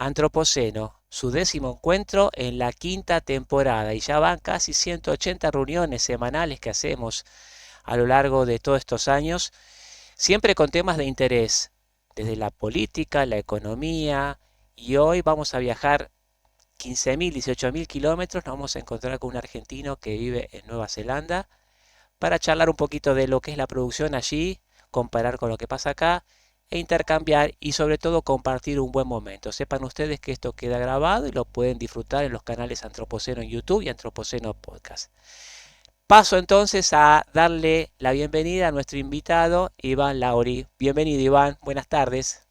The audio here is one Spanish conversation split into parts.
Antropoceno, su 10º encuentro en la 5ª temporada y ya van casi 180 reuniones semanales que hacemos a lo largo de todos estos años, siempre con temas de interés, desde la política, la economía, y hoy vamos a viajar 15.000, 18.000 kilómetros, nos vamos a encontrar con un argentino que vive en Nueva Zelanda para charlar un poquito de lo que es la producción allí, comparar con lo que pasa acá e intercambiar y sobre todo compartir un buen momento. Sepan ustedes que esto queda grabado y lo pueden disfrutar en los canales Antropoceno en YouTube y Antropoceno Podcast. Paso entonces a darle la bienvenida a nuestro invitado, Iván Lauri. Bienvenido, Iván. Buenas tardes.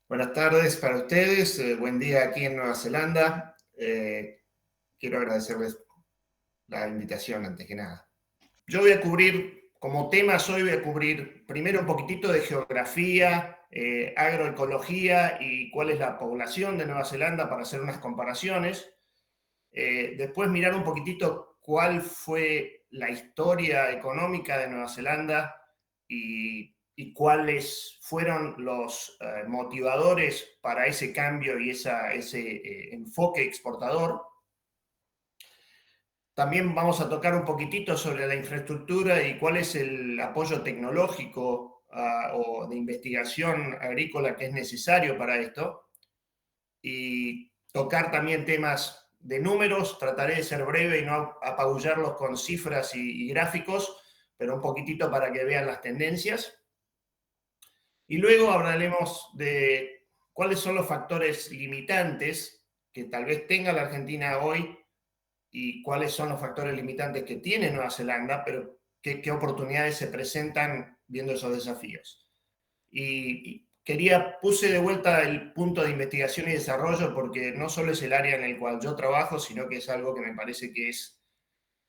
Buenas tardes para ustedes, buen día aquí en Nueva Zelanda. Quiero agradecerles la invitación antes que nada. Yo voy a cubrir, como temas hoy voy a cubrir primero un poquitito de geografía, agroecología y cuál es la población de Nueva Zelanda para hacer unas comparaciones. Después mirar un poquitito cuál fue la historia económica de Nueva Zelanda y cuáles fueron los motivadores para ese cambio y ese enfoque exportador. También vamos a tocar un poquitito sobre la infraestructura y cuál es el apoyo tecnológico o de investigación agrícola que es necesario para esto. Y tocar también temas de números, trataré de ser breve y no apabullarlos con cifras y gráficos, pero un poquitito para que vean las tendencias. Y luego hablaremos de cuáles son los factores limitantes que tal vez tenga la Argentina hoy y cuáles son los factores limitantes que tiene Nueva Zelanda, pero qué oportunidades se presentan viendo esos desafíos. Y puse de vuelta el punto de investigación y desarrollo porque no solo es el área en el cual yo trabajo, sino que es algo que me parece que es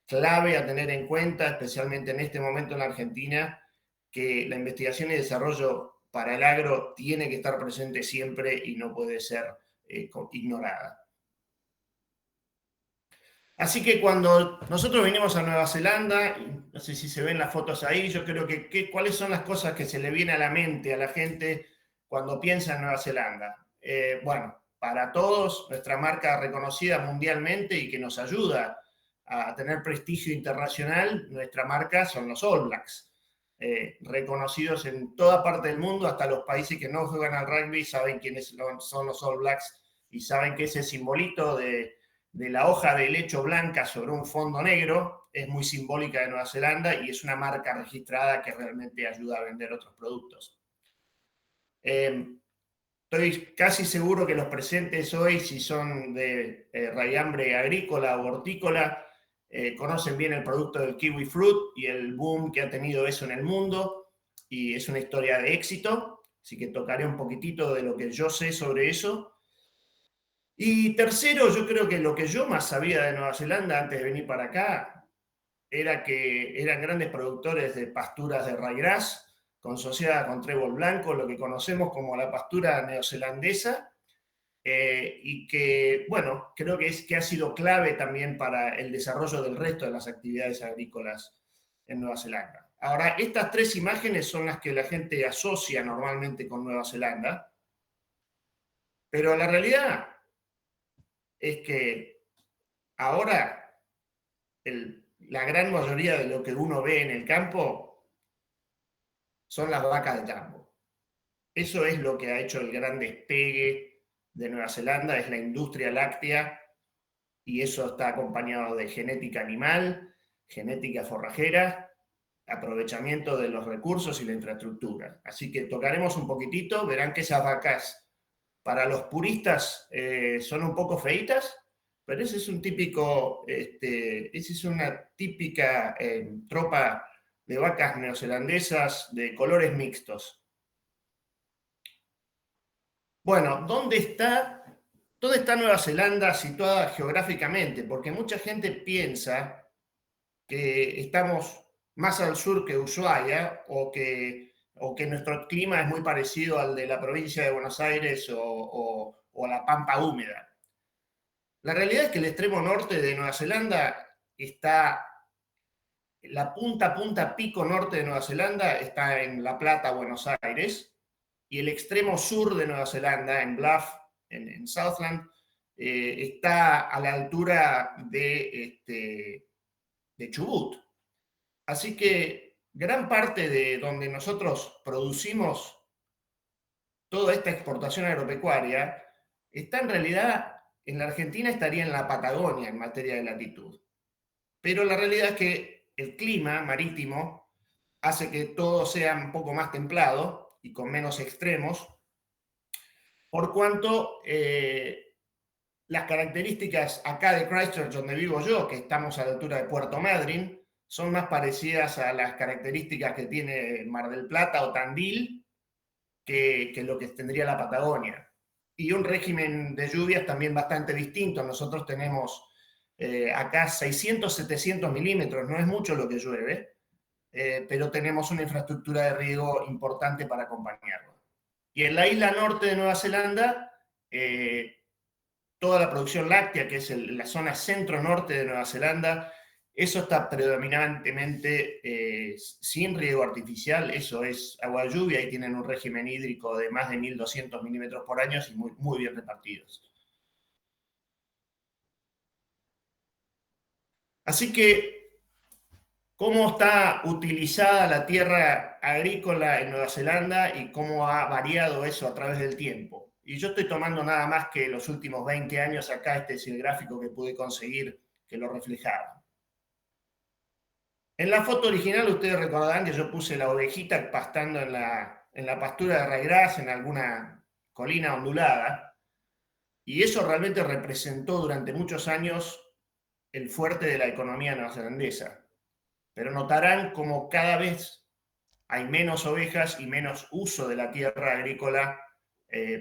clave a tener en cuenta, especialmente en este momento en la Argentina, que la investigación y desarrollo para el agro tiene que estar presente siempre y no puede ser ignorada. Así que cuando nosotros vinimos a Nueva Zelanda, no sé si se ven las fotos ahí, yo creo que cuáles son las cosas que se le viene a la mente a la gente cuando piensa en Nueva Zelanda. Bueno, para todos, nuestra marca reconocida mundialmente y que nos ayuda a tener prestigio internacional, nuestra marca son los All Blacks, reconocidos en toda parte del mundo, hasta los países que no juegan al rugby saben quiénes son los All Blacks y saben que ese simbolito de la hoja de helecho blanca sobre un fondo negro es muy simbólica de Nueva Zelanda y es una marca registrada que realmente ayuda a vender otros productos. Estoy casi seguro que los presentes hoy, si son de raigambre agrícola o hortícola, conocen bien el producto del kiwi fruit y el boom que ha tenido eso en el mundo, y es una historia de éxito, así que tocaré un poquitito de lo que yo sé sobre eso. Y tercero, yo creo que lo que yo más sabía de Nueva Zelanda antes de venir para acá era que eran grandes productores de pasturas de ryegrass, consociada con trébol blanco, lo que conocemos como la pastura neozelandesa, y que, bueno, creo que ha sido clave también para el desarrollo del resto de las actividades agrícolas en Nueva Zelanda. Ahora, estas tres imágenes son las que la gente asocia normalmente con Nueva Zelanda, pero la realidad es que ahora la gran mayoría de lo que uno ve en el campo son las vacas de campo. Eso es lo que ha hecho el gran despegue de Nueva Zelanda, es la industria láctea, y eso está acompañado de genética animal, genética forrajera, aprovechamiento de los recursos y la infraestructura. Así que tocaremos un poquitito, verán que esas vacas para los puristas son un poco feitas, pero ese es un típico, esa es una típica tropa de vacas neozelandesas de colores mixtos. Bueno, ¿dónde está Nueva Zelanda situada geográficamente? Porque mucha gente piensa que estamos más al sur que Ushuaia o que nuestro clima es muy parecido al de la provincia de Buenos Aires o la Pampa húmeda. La realidad es que el extremo norte de Nueva Zelanda está, la punta pico norte de Nueva Zelanda está en La Plata, Buenos Aires, y el extremo sur de Nueva Zelanda, en Bluff, en Southland, está a la altura de Chubut. Así que gran parte de donde nosotros producimos toda esta exportación agropecuaria está en realidad, en la Argentina estaría en la Patagonia en materia de latitud. Pero la realidad es que el clima marítimo hace que todo sea un poco más templado y con menos extremos, por cuanto las características acá de Christchurch, donde vivo yo, que estamos a la altura de Puerto Madryn, son más parecidas a las características que tiene Mar del Plata o Tandil que lo que tendría la Patagonia. Y un régimen de lluvias también bastante distinto. Nosotros tenemos acá 600, 700 milímetros, no es mucho lo que llueve, pero tenemos una infraestructura de riego importante para acompañarlo. Y en la isla norte de Nueva Zelanda, toda la producción láctea, que es la zona centro-norte de Nueva Zelanda, eso está predominantemente sin riego artificial, eso es agua de lluvia y tienen un régimen hídrico de más de 1.200 milímetros por año y muy, muy bien repartidos. Así que, ¿cómo está utilizada la tierra agrícola en Nueva Zelanda y cómo ha variado eso a través del tiempo? Y yo estoy tomando nada más que los últimos 20 años acá, este es el gráfico que pude conseguir que lo reflejaba. En la foto original ustedes recordarán que yo puse la ovejita pastando en la pastura de ryegrass en alguna colina ondulada, y eso realmente representó durante muchos años el fuerte de la economía neozelandesa. Pero notarán como cada vez hay menos ovejas y menos uso de la tierra agrícola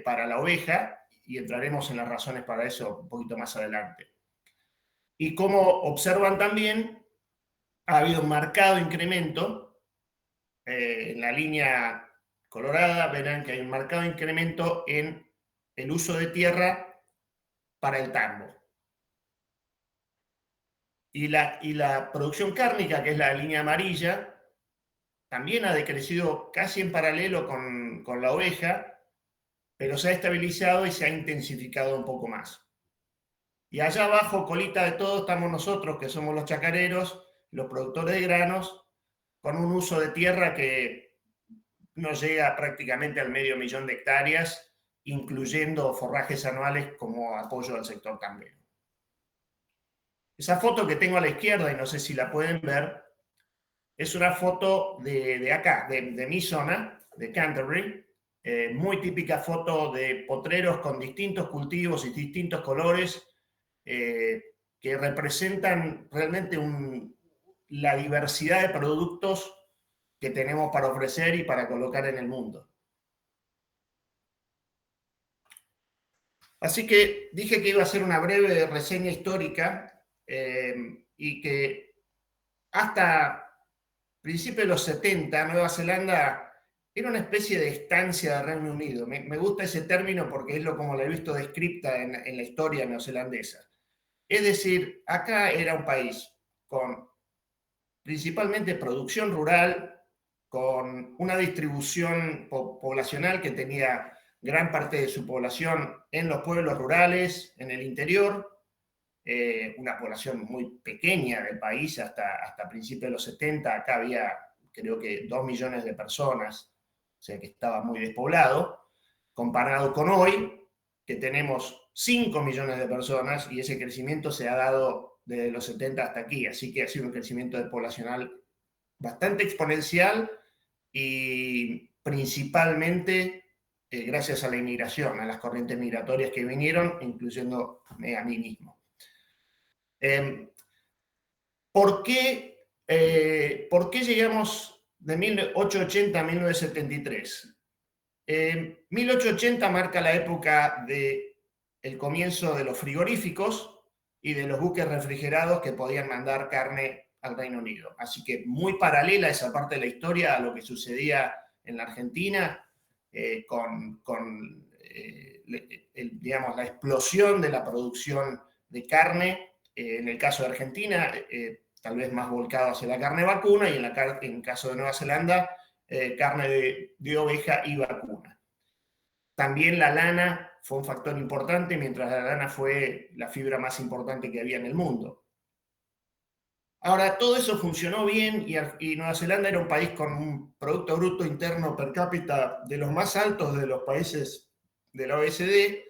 para la oveja, y entraremos en las razones para eso un poquito más adelante. Y como observan también, ha habido un marcado incremento en la línea colorada, verán que hay un marcado incremento en el uso de tierra para el tambo. Y la producción cárnica, que es la línea amarilla, también ha decrecido casi en paralelo con la oveja, pero se ha estabilizado y se ha intensificado un poco más. Y allá abajo, colita de todo, estamos nosotros, que somos los chacareros, los productores de granos, con un uso de tierra que no llega prácticamente al 500.000 de hectáreas, incluyendo forrajes anuales como apoyo al sector cambero. Esa foto que tengo a la izquierda, y no sé si la pueden ver, es una foto de acá, de mi zona, de Canterbury, muy típica foto de potreros con distintos cultivos y distintos colores, que representan realmente la diversidad de productos que tenemos para ofrecer y para colocar en el mundo. Así que dije que iba a hacer una breve reseña histórica y que hasta principios de los 70, Nueva Zelanda era una especie de estancia del Reino Unido. Me gusta ese término porque es como lo he visto descripta en la historia neozelandesa. Es decir, acá era un país con principalmente producción rural, con una distribución poblacional que tenía gran parte de su población en los pueblos rurales, en el interior, una población muy pequeña del país hasta principios de los 70, acá había creo que 2 millones de personas, o sea que estaba muy despoblado, comparado con hoy, que tenemos 5 millones de personas y ese crecimiento se ha dado desde los 70 hasta aquí, así que ha sido un crecimiento poblacional bastante exponencial y principalmente gracias a la inmigración, a las corrientes migratorias que vinieron, incluyendo a mí mismo. ¿Por qué llegamos de 1880 a 1973? 1880 marca la época del comienzo de los frigoríficos y de los buques refrigerados que podían mandar carne al Reino Unido. Así que muy paralela esa parte de la historia a lo que sucedía en la Argentina con digamos, la explosión de la producción de carne. En el caso de Argentina, tal vez más volcado hacia la carne vacuna, y en el caso de Nueva Zelanda, carne de oveja y vacuna. También la lana fue un factor importante, mientras la lana fue la fibra más importante que había en el mundo. Ahora, todo eso funcionó bien y Nueva Zelanda era un país con un Producto Bruto Interno per cápita de los más altos de los países de la OECD,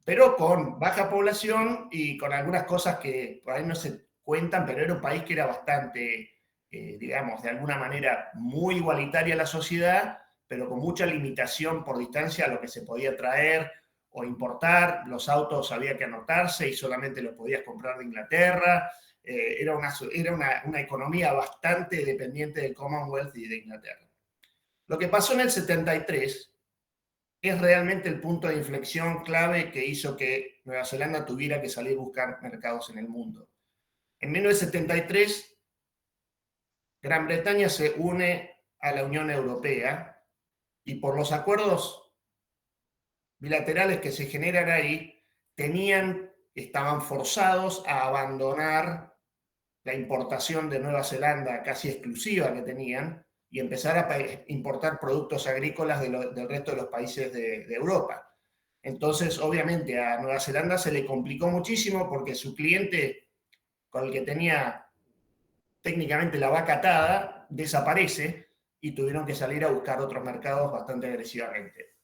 pero con baja población y con algunas cosas que por ahí no se cuentan, pero era un país que era bastante, digamos, de alguna manera muy igualitaria a la sociedad, pero con mucha limitación por distancia a lo que se podía traer o importar. Los autos había que anotarse y solamente los podías comprar de Inglaterra. Era una economía bastante dependiente del Commonwealth y de Inglaterra. Lo que pasó en el 73 es realmente el punto de inflexión clave que hizo que Nueva Zelanda tuviera que salir a buscar mercados en el mundo. En 1973, Gran Bretaña se une a la Unión Europea y por los acuerdos bilaterales que se generan ahí, estaban forzados a abandonar la importación de Nueva Zelanda casi exclusiva que tenían y empezar a importar productos agrícolas del resto de los países de Europa. Entonces, obviamente, a Nueva Zelanda se le complicó muchísimo porque su cliente con el que tenía técnicamente la vaca atada desaparece y tuvieron que salir a buscar otros mercados bastante agresivamente.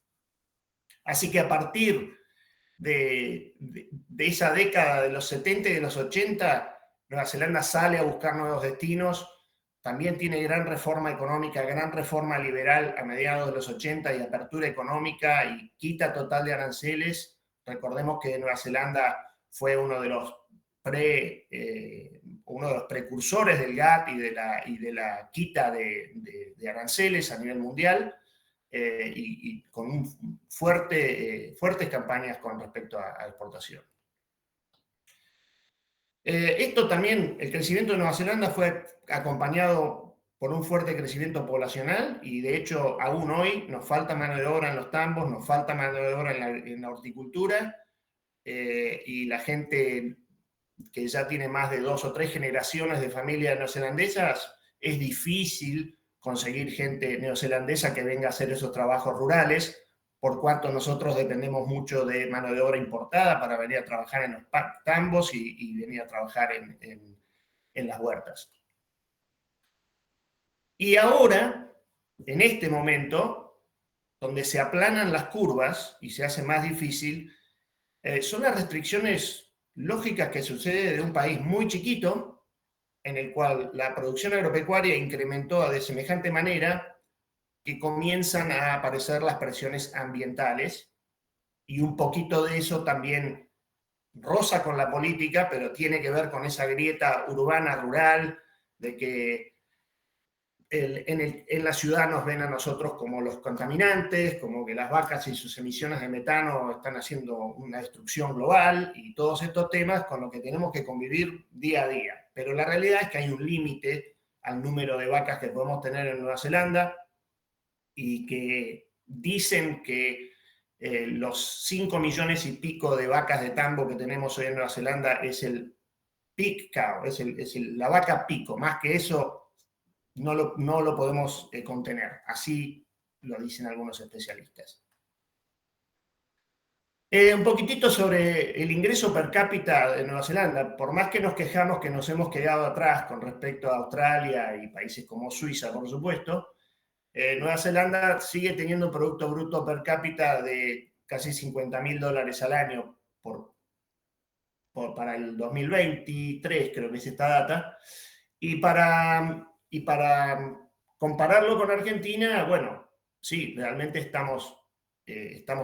Así que a partir de esa década de los 70 y de los 80, Nueva Zelanda sale a buscar nuevos destinos, también tiene gran reforma económica, gran reforma liberal a mediados de los 80 y apertura económica y quita total de aranceles. Recordemos que Nueva Zelanda fue uno de los precursores del GATT y de la quita de aranceles a nivel mundial. Y con fuertes campañas con respecto a exportación. Esto también, el crecimiento de Nueva Zelanda fue acompañado por un fuerte crecimiento poblacional y de hecho aún hoy nos falta mano de obra en los tambos, nos falta mano de obra en la horticultura y la gente que ya tiene más de 2 o 3 generaciones de familias neozelandesas, es difícil conseguir gente neozelandesa que venga a hacer esos trabajos rurales, por cuanto nosotros dependemos mucho de mano de obra importada para venir a trabajar en los tambos y venir a trabajar en las huertas. Y ahora, en este momento, donde se aplanan las curvas y se hace más difícil, son las restricciones lógicas que suceden de un país muy chiquito, en el cual la producción agropecuaria incrementó de semejante manera que comienzan a aparecer las presiones ambientales y un poquito de eso también roza con la política, pero tiene que ver con esa grieta urbana-rural de que en la ciudad nos ven a nosotros como los contaminantes, como que las vacas y sus emisiones de metano están haciendo una destrucción global y todos estos temas con los que tenemos que convivir día a día. Pero la realidad es que hay un límite al número de vacas que podemos tener en Nueva Zelanda y que dicen que los 5 millones y pico de vacas de tambo que tenemos hoy en Nueva Zelanda es el peak cow, la vaca pico. Más que eso no lo podemos contener. Así lo dicen algunos especialistas. Un poquitito sobre el ingreso per cápita de Nueva Zelanda. Por más que nos quejamos que nos hemos quedado atrás con respecto a Australia y países como Suiza, por supuesto, Nueva Zelanda sigue teniendo un Producto Bruto per cápita de casi $50.000 al año para el 2023, creo que es esta data. Y para compararlo con Argentina, bueno, sí, realmente estamos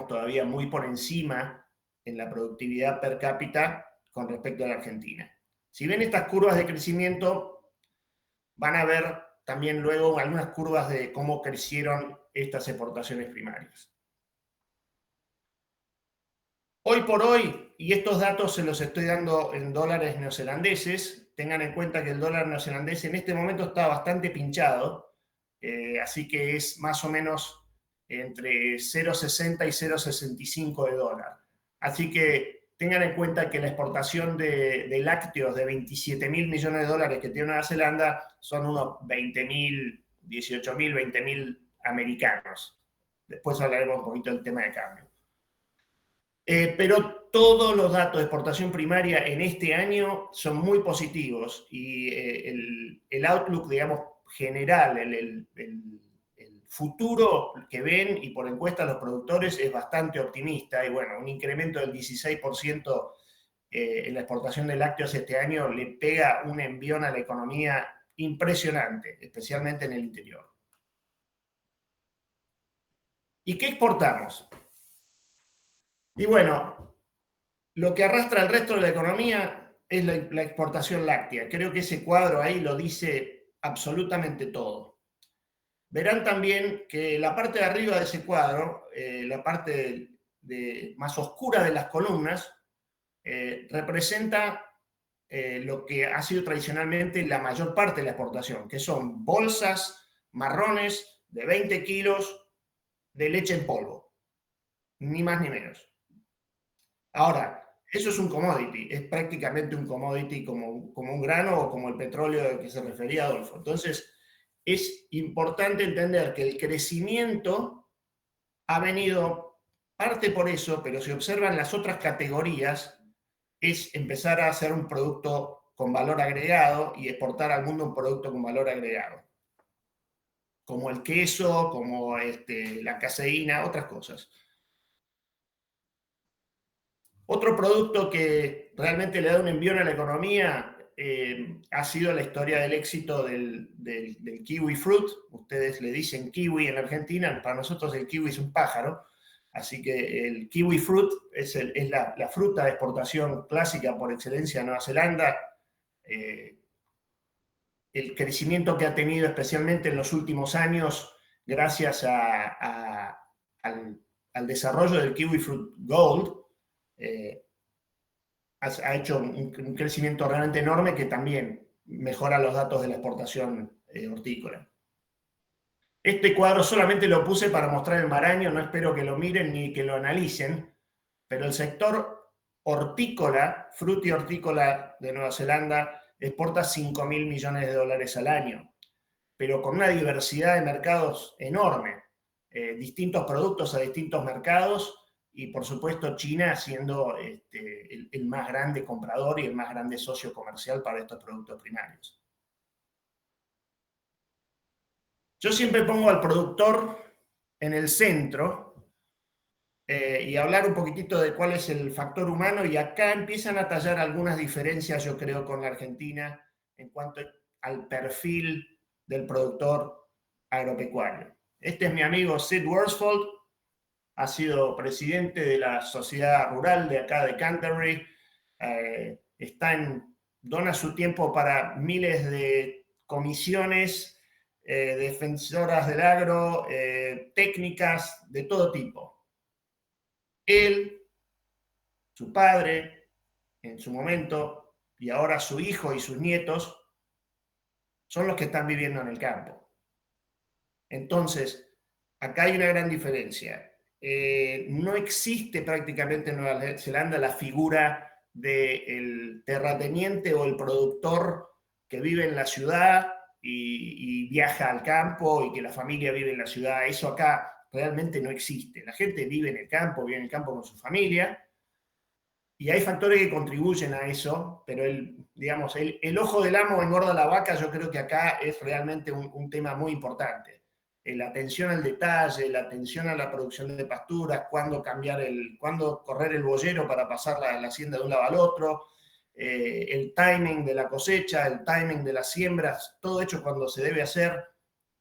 todavía muy por encima en la productividad per cápita con respecto a la Argentina. Si ven estas curvas de crecimiento, van a ver también luego algunas curvas de cómo crecieron estas exportaciones primarias. Hoy por hoy, y estos datos se los estoy dando en dólares neozelandeses, tengan en cuenta que el dólar neozelandés en este momento está bastante pinchado, así que es más o menos entre 0,60 y 0,65 de dólar. Así que tengan en cuenta que la exportación de lácteos de 27.000 millones de dólares que tiene Nueva Zelanda son unos 20.000, 18.000, 20.000 americanos. Después hablaremos un poquito del tema de cambio. Pero todos los datos de exportación primaria en este año son muy positivos y el outlook, digamos, general, el futuro que ven y por encuesta los productores es bastante optimista. Y bueno, un incremento del 16% en la exportación de lácteos este año le pega un envión a la economía impresionante, especialmente en el interior. ¿Y qué exportamos? Y bueno, lo que arrastra el resto de la economía es la exportación láctea. Creo que ese cuadro ahí lo dice absolutamente todo. Verán también que la parte de arriba de ese cuadro, la parte más oscura de las columnas, representa lo que ha sido tradicionalmente la mayor parte de la exportación, que son bolsas marrones de 20 kilos de leche en polvo, ni más ni menos. Ahora, eso es un commodity, es prácticamente un commodity como un grano o como el petróleo al que se refería Adolfo. Entonces, es importante entender que el crecimiento ha venido parte por eso, pero si observan las otras categorías, es empezar a hacer un producto con valor agregado y exportar al mundo un producto con valor agregado, como el queso, como la caseína, otras cosas. Otro producto que realmente le da un envión a la economía ha sido la historia del éxito del kiwi fruit. Ustedes le dicen kiwi en Argentina, para nosotros el kiwi es un pájaro, así que el kiwi fruit es la fruta de exportación clásica por excelencia de Nueva Zelanda. El crecimiento que ha tenido especialmente en los últimos años gracias al desarrollo del kiwi fruit gold, ha hecho un crecimiento realmente enorme que también mejora los datos de la exportación hortícola. Este cuadro solamente lo puse para mostrar el maraño, no espero que lo miren ni que lo analicen, pero el sector hortícola, fruta y hortícola de Nueva Zelanda, exporta 5.000 millones de dólares al año, pero con una diversidad de mercados enorme, distintos productos a distintos mercados, y por supuesto China siendo el más grande comprador y el más grande socio comercial para estos productos primarios. Yo siempre pongo al productor en el centro y hablar un poquitito de cuál es el factor humano, y acá empiezan a tallar algunas diferencias, yo creo, con la Argentina en cuanto al perfil del productor agropecuario. Este es mi amigo Sid Worsfold, ha sido presidente de la sociedad rural de acá de Canterbury, dona su tiempo para miles de comisiones, defensoras del agro, técnicas de todo tipo. Él, su padre, en su momento, y ahora su hijo y sus nietos, son los que están viviendo en el campo. Entonces, acá hay una gran diferencia. No existe prácticamente en Nueva Zelanda la figura del terrateniente o el productor que vive en la ciudad y viaja al campo y que la familia vive en la ciudad. Eso acá realmente no existe. La gente vive en el campo con su familia, y hay factores que contribuyen a eso, pero digamos, el ojo del amo engorda la vaca. Yo creo que acá es realmente un tema muy importante. La atención al detalle, la atención a la producción de pasturas, cuándo correr el boyero para pasar la hacienda de un lado al otro, el timing de la cosecha, el timing de las siembras, todo hecho cuando se debe hacer.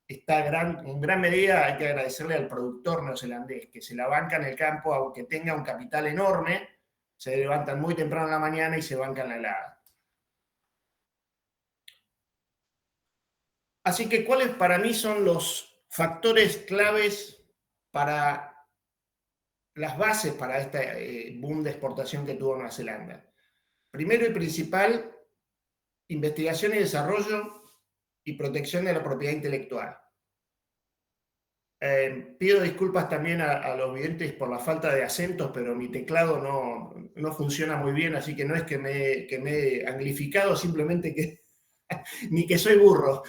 En gran medida hay que agradecerle al productor neozelandés, que se la banca en el campo, aunque tenga un capital enorme, se levantan muy temprano en la mañana y se bancan la helada. Así que, ¿cuáles para mí son los factores claves para las bases para este boom de exportación que tuvo Nueva Zelanda? Primero y principal, investigación y desarrollo y protección de la propiedad intelectual. Pido disculpas también a los videntes por la falta de acentos, pero mi teclado no funciona muy bien, así que no es que me he anglificado, simplemente que ni que soy burro,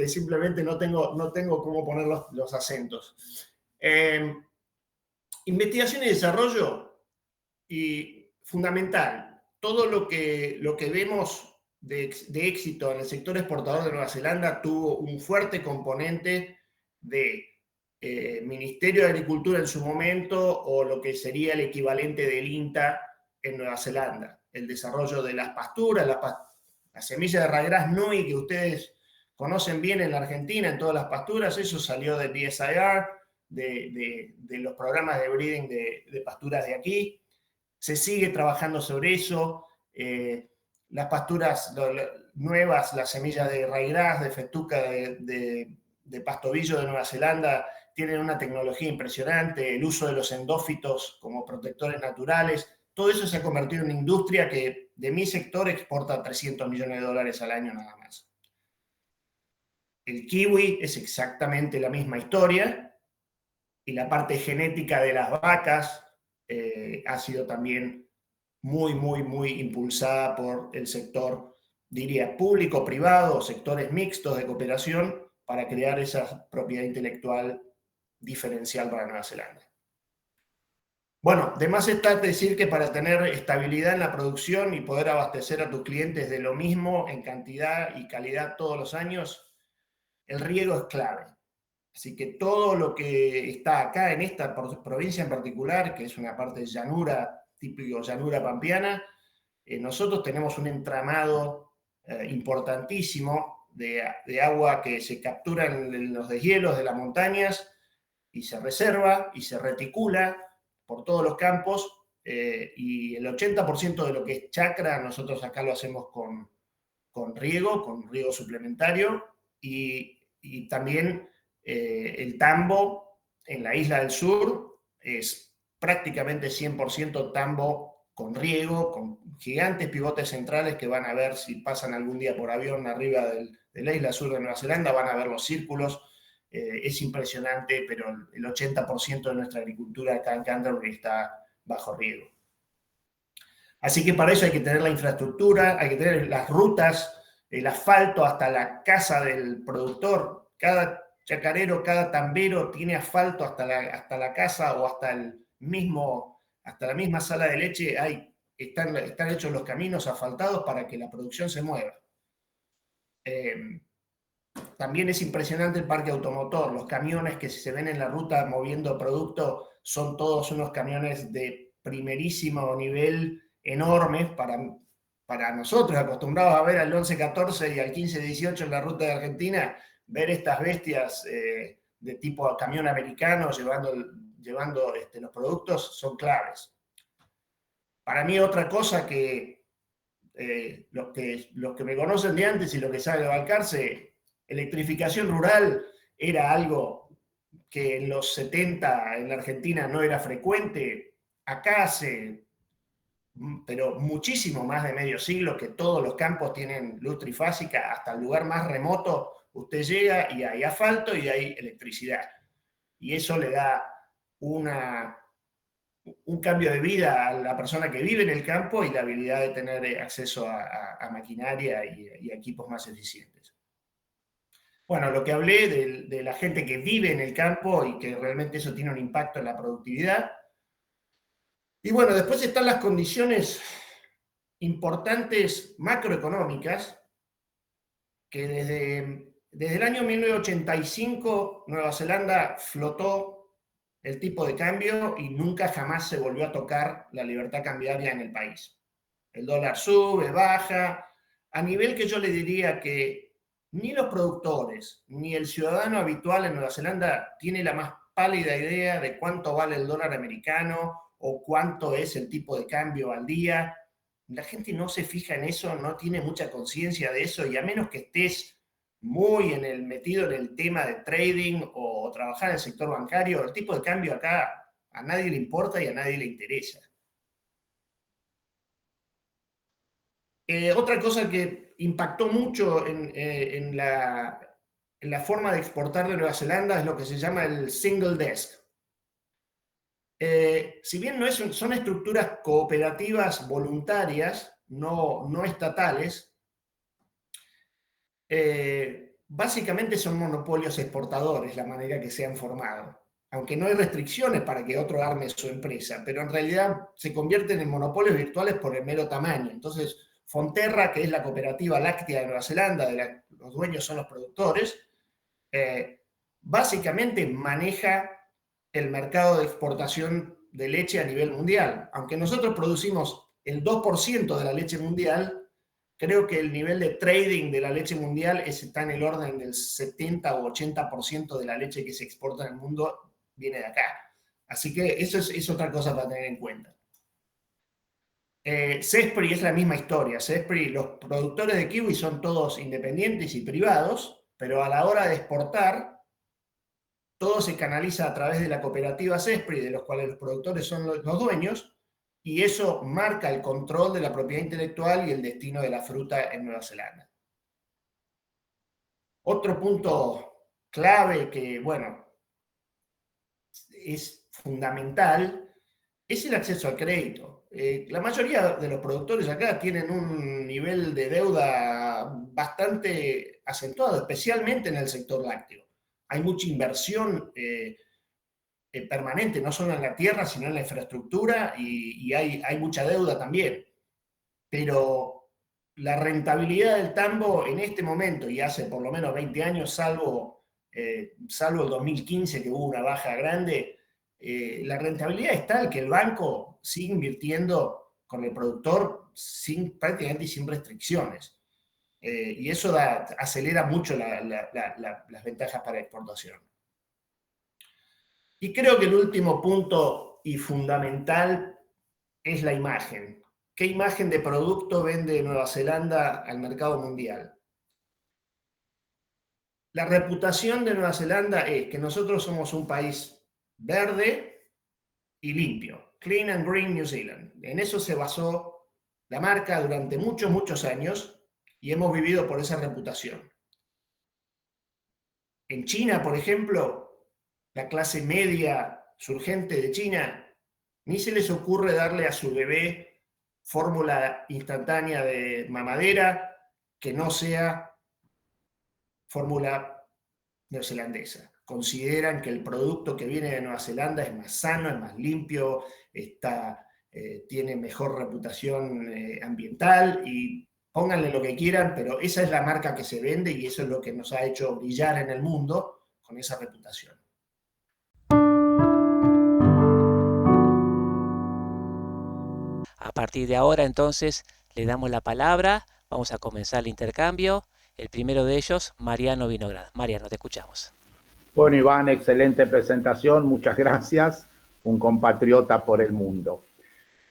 simplemente no tengo cómo poner los acentos. Investigación y desarrollo Y fundamental, todo lo que vemos de éxito en el sector exportador de Nueva Zelanda tuvo un fuerte componente de Ministerio de Agricultura en su momento, o lo que sería el equivalente del INTA en Nueva Zelanda. El desarrollo de las pasturas, la semilla de ryegrass nui que ustedes conocen bien en la Argentina, en todas las pasturas, eso salió del DSIR, de los programas de breeding de pasturas de aquí. Se sigue trabajando sobre eso. Las pasturas nuevas, las semillas de ryegrass, de festuca, de pastobillo de Nueva Zelanda, tienen una tecnología impresionante, el uso de los endófitos como protectores naturales. Todo eso se ha convertido en una industria que de mi sector exporta $300 millones al año nada más. El kiwi es exactamente la misma historia, y la parte genética de las vacas ha sido también muy impulsada por el sector, diría, público-privado, sectores mixtos de cooperación, para crear esa propiedad intelectual diferencial para Nueva Zelanda. Bueno, de más está decir que para tener estabilidad en la producción y poder abastecer a tus clientes de lo mismo en cantidad y calidad todos los años, el riego es clave. Así que todo lo que está acá en esta provincia en particular, que es una parte de llanura, típico llanura pampeana, nosotros tenemos un entramado importantísimo de agua que se captura en los deshielos de las montañas y se reserva y se reticula por todos los campos, y el 80% de lo que es chacra nosotros acá lo hacemos con riego suplementario, y también el tambo en la isla del sur es prácticamente 100% tambo con riego, con gigantes pivotes centrales que van a ver, si pasan algún día por avión arriba de la isla sur de Nueva Zelanda, van a ver los círculos. Es impresionante, pero el 80% de nuestra agricultura acá en Canterbury está bajo riego. Así que para eso hay que tener la infraestructura, hay que tener las rutas, el asfalto hasta la casa del productor. Cada chacarero, cada tambero tiene asfalto hasta la casa, o hasta la misma sala de leche. Están hechos los caminos asfaltados para que la producción se mueva. También es impresionante el parque automotor. Los camiones que se ven en la ruta moviendo producto son todos unos camiones de primerísimo nivel, enormes para nosotros, acostumbrados a ver al 1114 y al 1518 en la ruta de Argentina. Ver estas bestias de tipo camión americano llevando los productos son claves. Para mí, otra cosa que los que me conocen de antes y los que saben de Balcarce, electrificación rural era algo que en los 70 en la Argentina no era frecuente. Acá hace, pero muchísimo más de medio siglo, que todos los campos tienen luz trifásica. Hasta el lugar más remoto usted llega y hay asfalto y hay electricidad. Y eso le da un cambio de vida a la persona que vive en el campo, y la habilidad de tener acceso a maquinaria y a equipos más eficientes. Bueno, lo que hablé de la gente que vive en el campo y que realmente eso tiene un impacto en la productividad. Y bueno, después están las condiciones importantes macroeconómicas, que desde el año 1985 Nueva Zelanda flotó el tipo de cambio y nunca jamás se volvió a tocar la libertad cambiaria en el país. El dólar sube, baja, a nivel que yo le diría que ni los productores ni el ciudadano habitual en Nueva Zelanda tiene la más pálida idea de cuánto vale el dólar americano o cuánto es el tipo de cambio al día. La gente no se fija en eso, no tiene mucha conciencia de eso, y a menos que estés muy metido en el tema de trading o trabajar en el sector bancario, el tipo de cambio acá a nadie le importa y a nadie le interesa. Otra cosa que impactó mucho en la forma de exportar de Nueva Zelanda es lo que se llama el single desk. Si bien son estructuras cooperativas voluntarias, no estatales, básicamente son monopolios exportadores la manera que se han formado. aunque no hay restricciones para que otro arme su empresa, pero en realidad se convierten en monopolios virtuales por el mero tamaño. Entonces, Fonterra, que es la cooperativa láctea de Nueva Zelanda, los dueños son los productores, básicamente maneja el mercado de exportación de leche a nivel mundial. Aunque nosotros producimos el 2% de la leche mundial, creo que el nivel de trading de la leche mundial está en el orden del 70 o 80% de la leche que se exporta en el mundo viene de acá. Así que eso es otra cosa para tener en cuenta. Zespri es la misma historia. Zespri, los productores de kiwi son todos independientes y privados, pero a la hora de exportar, todo se canaliza a través de la cooperativa Zespri, de los cuales los productores son los dueños, y eso marca el control de la propiedad intelectual y el destino de la fruta en Nueva Zelanda. Otro punto clave que, bueno, es fundamental es el acceso al crédito. La mayoría de los productores acá tienen un nivel de deuda bastante acentuado, especialmente en el sector lácteo. Hay mucha inversión permanente, no solo en la tierra, sino en la infraestructura, y hay mucha deuda también. Pero la rentabilidad del tambo en este momento, y hace por lo menos 20 años, salvo el 2015 que hubo una baja grande, la rentabilidad es tal que el banco sigue invirtiendo con el productor prácticamente sin restricciones. Y eso acelera mucho las ventajas para la exportación. Y creo que el último punto y fundamental es la imagen. ¿Qué imagen de producto vende Nueva Zelanda al mercado mundial? La reputación de Nueva Zelanda es que nosotros somos un país verde y limpio. Clean and Green New Zealand. En eso se basó la marca durante muchos, muchos años y hemos vivido por esa reputación. En China, por ejemplo, la clase media surgente de China, ni se les ocurre darle a su bebé fórmula instantánea de mamadera que no sea fórmula neozelandesa. Consideran que el producto que viene de Nueva Zelanda es más sano, es más limpio, tiene mejor reputación ambiental, y pónganle lo que quieran, pero esa es la marca que se vende y eso es lo que nos ha hecho brillar en el mundo con esa reputación. A partir de ahora, entonces, le damos la palabra. Vamos a comenzar el intercambio. El primero de ellos, Mariano Vinograd. Mariano, te escuchamos. Bueno, Iván, excelente presentación. Muchas gracias. Un compatriota por el mundo.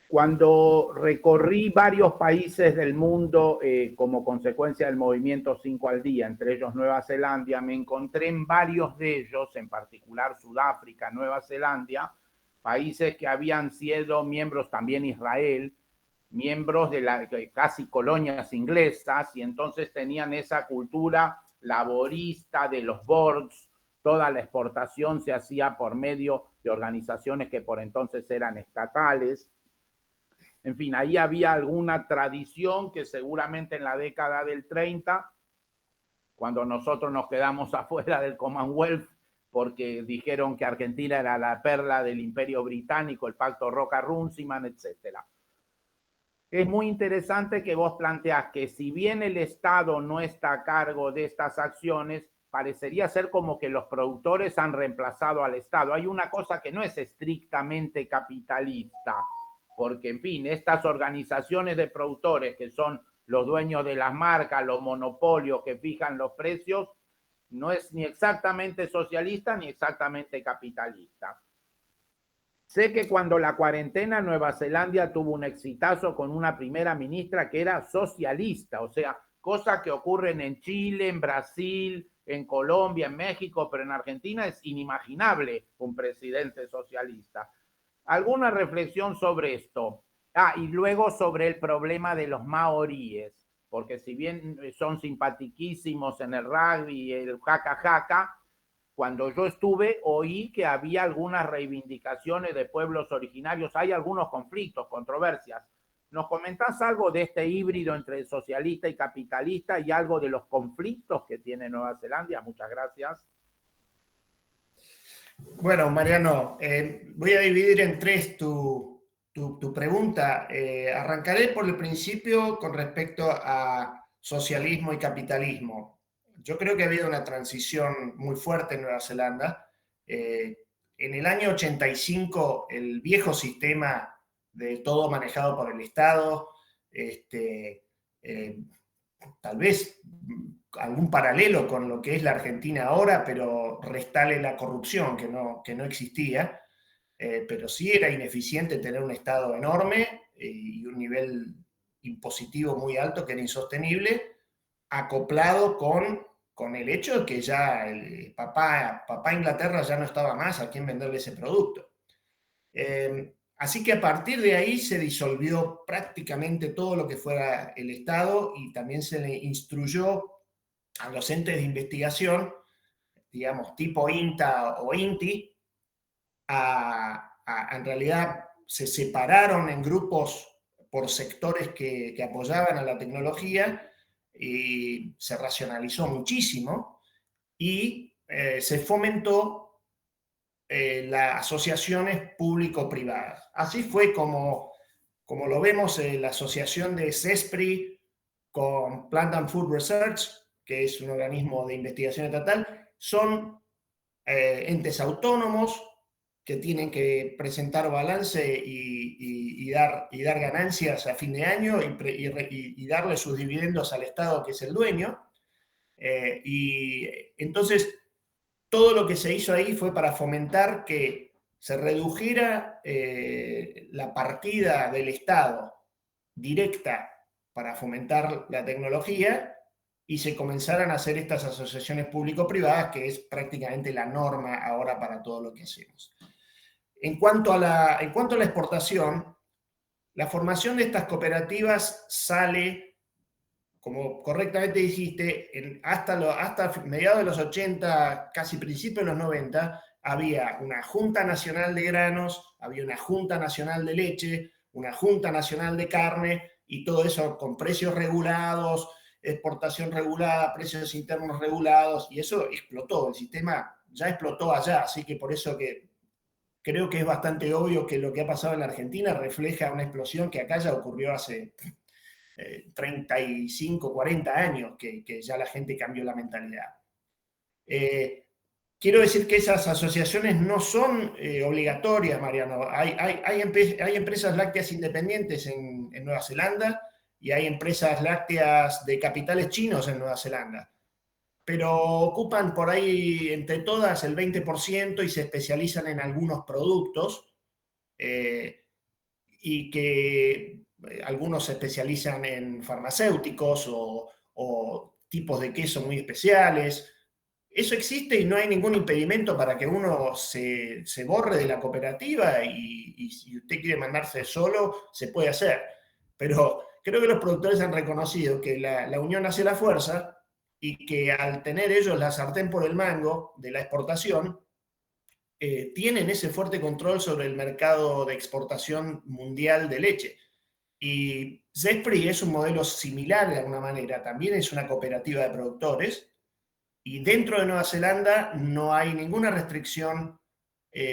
Cuando recorrí varios países del mundo como consecuencia del movimiento 5 al día, entre ellos Nueva Zelanda, me encontré en varios de ellos, en particular Sudáfrica, Nueva Zelanda, países que habían sido miembros, también Israel, miembros de las casi colonias inglesas, y entonces tenían esa cultura laborista de los boards. Toda la exportación se hacía por medio de organizaciones que por entonces eran estatales. En fin, ahí había alguna tradición que seguramente en la década del 30, cuando nosotros nos quedamos afuera del Commonwealth, porque dijeron que Argentina era la perla del Imperio Británico, el pacto Roca-Runciman, etc. Es muy interesante que vos planteás que si bien el Estado no está a cargo de estas acciones, parecería ser como que los productores han reemplazado al Estado. Hay una cosa que no es estrictamente capitalista, porque, en fin, estas organizaciones de productores que son los dueños de las marcas, los monopolios que fijan los precios, no es ni exactamente socialista ni exactamente capitalista. Sé que cuando la cuarentena Nueva Zelanda tuvo un exitazo con una primera ministra que era socialista, o sea, cosas que ocurren en Chile, en Brasil, en Colombia, en México, pero en Argentina es inimaginable un presidente socialista. ¿Alguna reflexión sobre esto? Y luego sobre el problema de los maoríes, porque si bien son simpatiquísimos en el rugby y el jaca-jaca, cuando yo estuve oí que había algunas reivindicaciones de pueblos originarios, hay algunos conflictos, controversias. ¿Nos comentás algo de este híbrido entre socialista y capitalista y algo de los conflictos que tiene Nueva Zelanda? Muchas gracias. Bueno, Mariano, voy a dividir en tres tu pregunta. Arrancaré por el principio con respecto a socialismo y capitalismo. Yo creo que ha habido una transición muy fuerte en Nueva Zelanda. En el año 85, el viejo sistema de todo manejado por el Estado, tal vez algún paralelo con lo que es la Argentina ahora, pero restale la corrupción que no existía, pero sí era ineficiente tener un Estado enorme y un nivel impositivo muy alto que era insostenible, acoplado con el hecho de que ya el papá Inglaterra ya no estaba más a quien venderle ese producto. Así que a partir de ahí se disolvió prácticamente todo lo que fuera el Estado y también se le instruyó a los entes de investigación, digamos, tipo INTA o INTI, en realidad se separaron en grupos por sectores que apoyaban a la tecnología y se racionalizó muchísimo y se fomentó las asociaciones público-privadas. Así fue como lo vemos en la asociación de CESPRI con Plant and Food Research, que es un organismo de investigación estatal. Son entes autónomos que tienen que presentar balance y dar ganancias a fin de año y darle sus dividendos al Estado, que es el dueño. Y entonces todo lo que se hizo ahí fue para fomentar que se redujera la partida del Estado directa para fomentar la tecnología y se comenzaran a hacer estas asociaciones público-privadas, que es prácticamente la norma ahora para todo lo que hacemos. En cuanto a la exportación, la formación de estas cooperativas sale, como correctamente dijiste, hasta mediados de los 80, casi principios de los 90, había una Junta Nacional de Granos, había una Junta Nacional de Leche, una Junta Nacional de Carne, y todo eso con precios regulados, exportación regulada, precios internos regulados, y eso explotó, el sistema ya explotó allá, así que por eso que creo que es bastante obvio que lo que ha pasado en la Argentina refleja una explosión que acá ya ocurrió hace 35, 40 años, que ya la gente cambió la mentalidad. Quiero decir que esas asociaciones no son obligatorias, Mariano. Hay empresas lácteas independientes en Nueva Zelanda y hay empresas lácteas de capitales chinos en Nueva Zelanda, pero ocupan por ahí entre todas el 20% y se especializan en algunos productos y que algunos se especializan en farmacéuticos o tipos de queso muy especiales. Eso existe y no hay ningún impedimento para que uno se borre de la cooperativa y si usted quiere mandarse solo, se puede hacer. Pero creo que los productores han reconocido que la unión hace la fuerza y que al tener ellos la sartén por el mango de la exportación, tienen ese fuerte control sobre el mercado de exportación mundial de leche. Y Zespri es un modelo similar de alguna manera, también es una cooperativa de productores, y dentro de Nueva Zelanda no hay ninguna restricción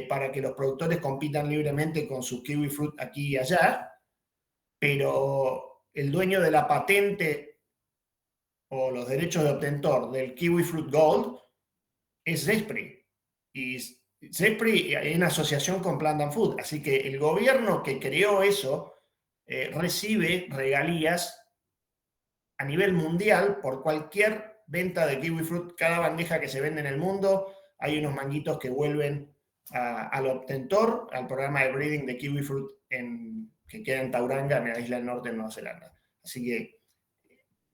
para que los productores compitan libremente con su kiwi fruit aquí y allá, pero el dueño de la patente o los derechos de obtentor del kiwi fruit gold es Zespri. Y Zespri en asociación con Plant and Food, así que el gobierno que creó eso recibe regalías a nivel mundial por cualquier venta de kiwi fruit. Cada bandeja que se vende en el mundo, hay unos manguitos que vuelven al obtentor, al programa de breeding de kiwi fruit que queda en Tauranga, en la isla del norte de Nueva Zelanda. Así que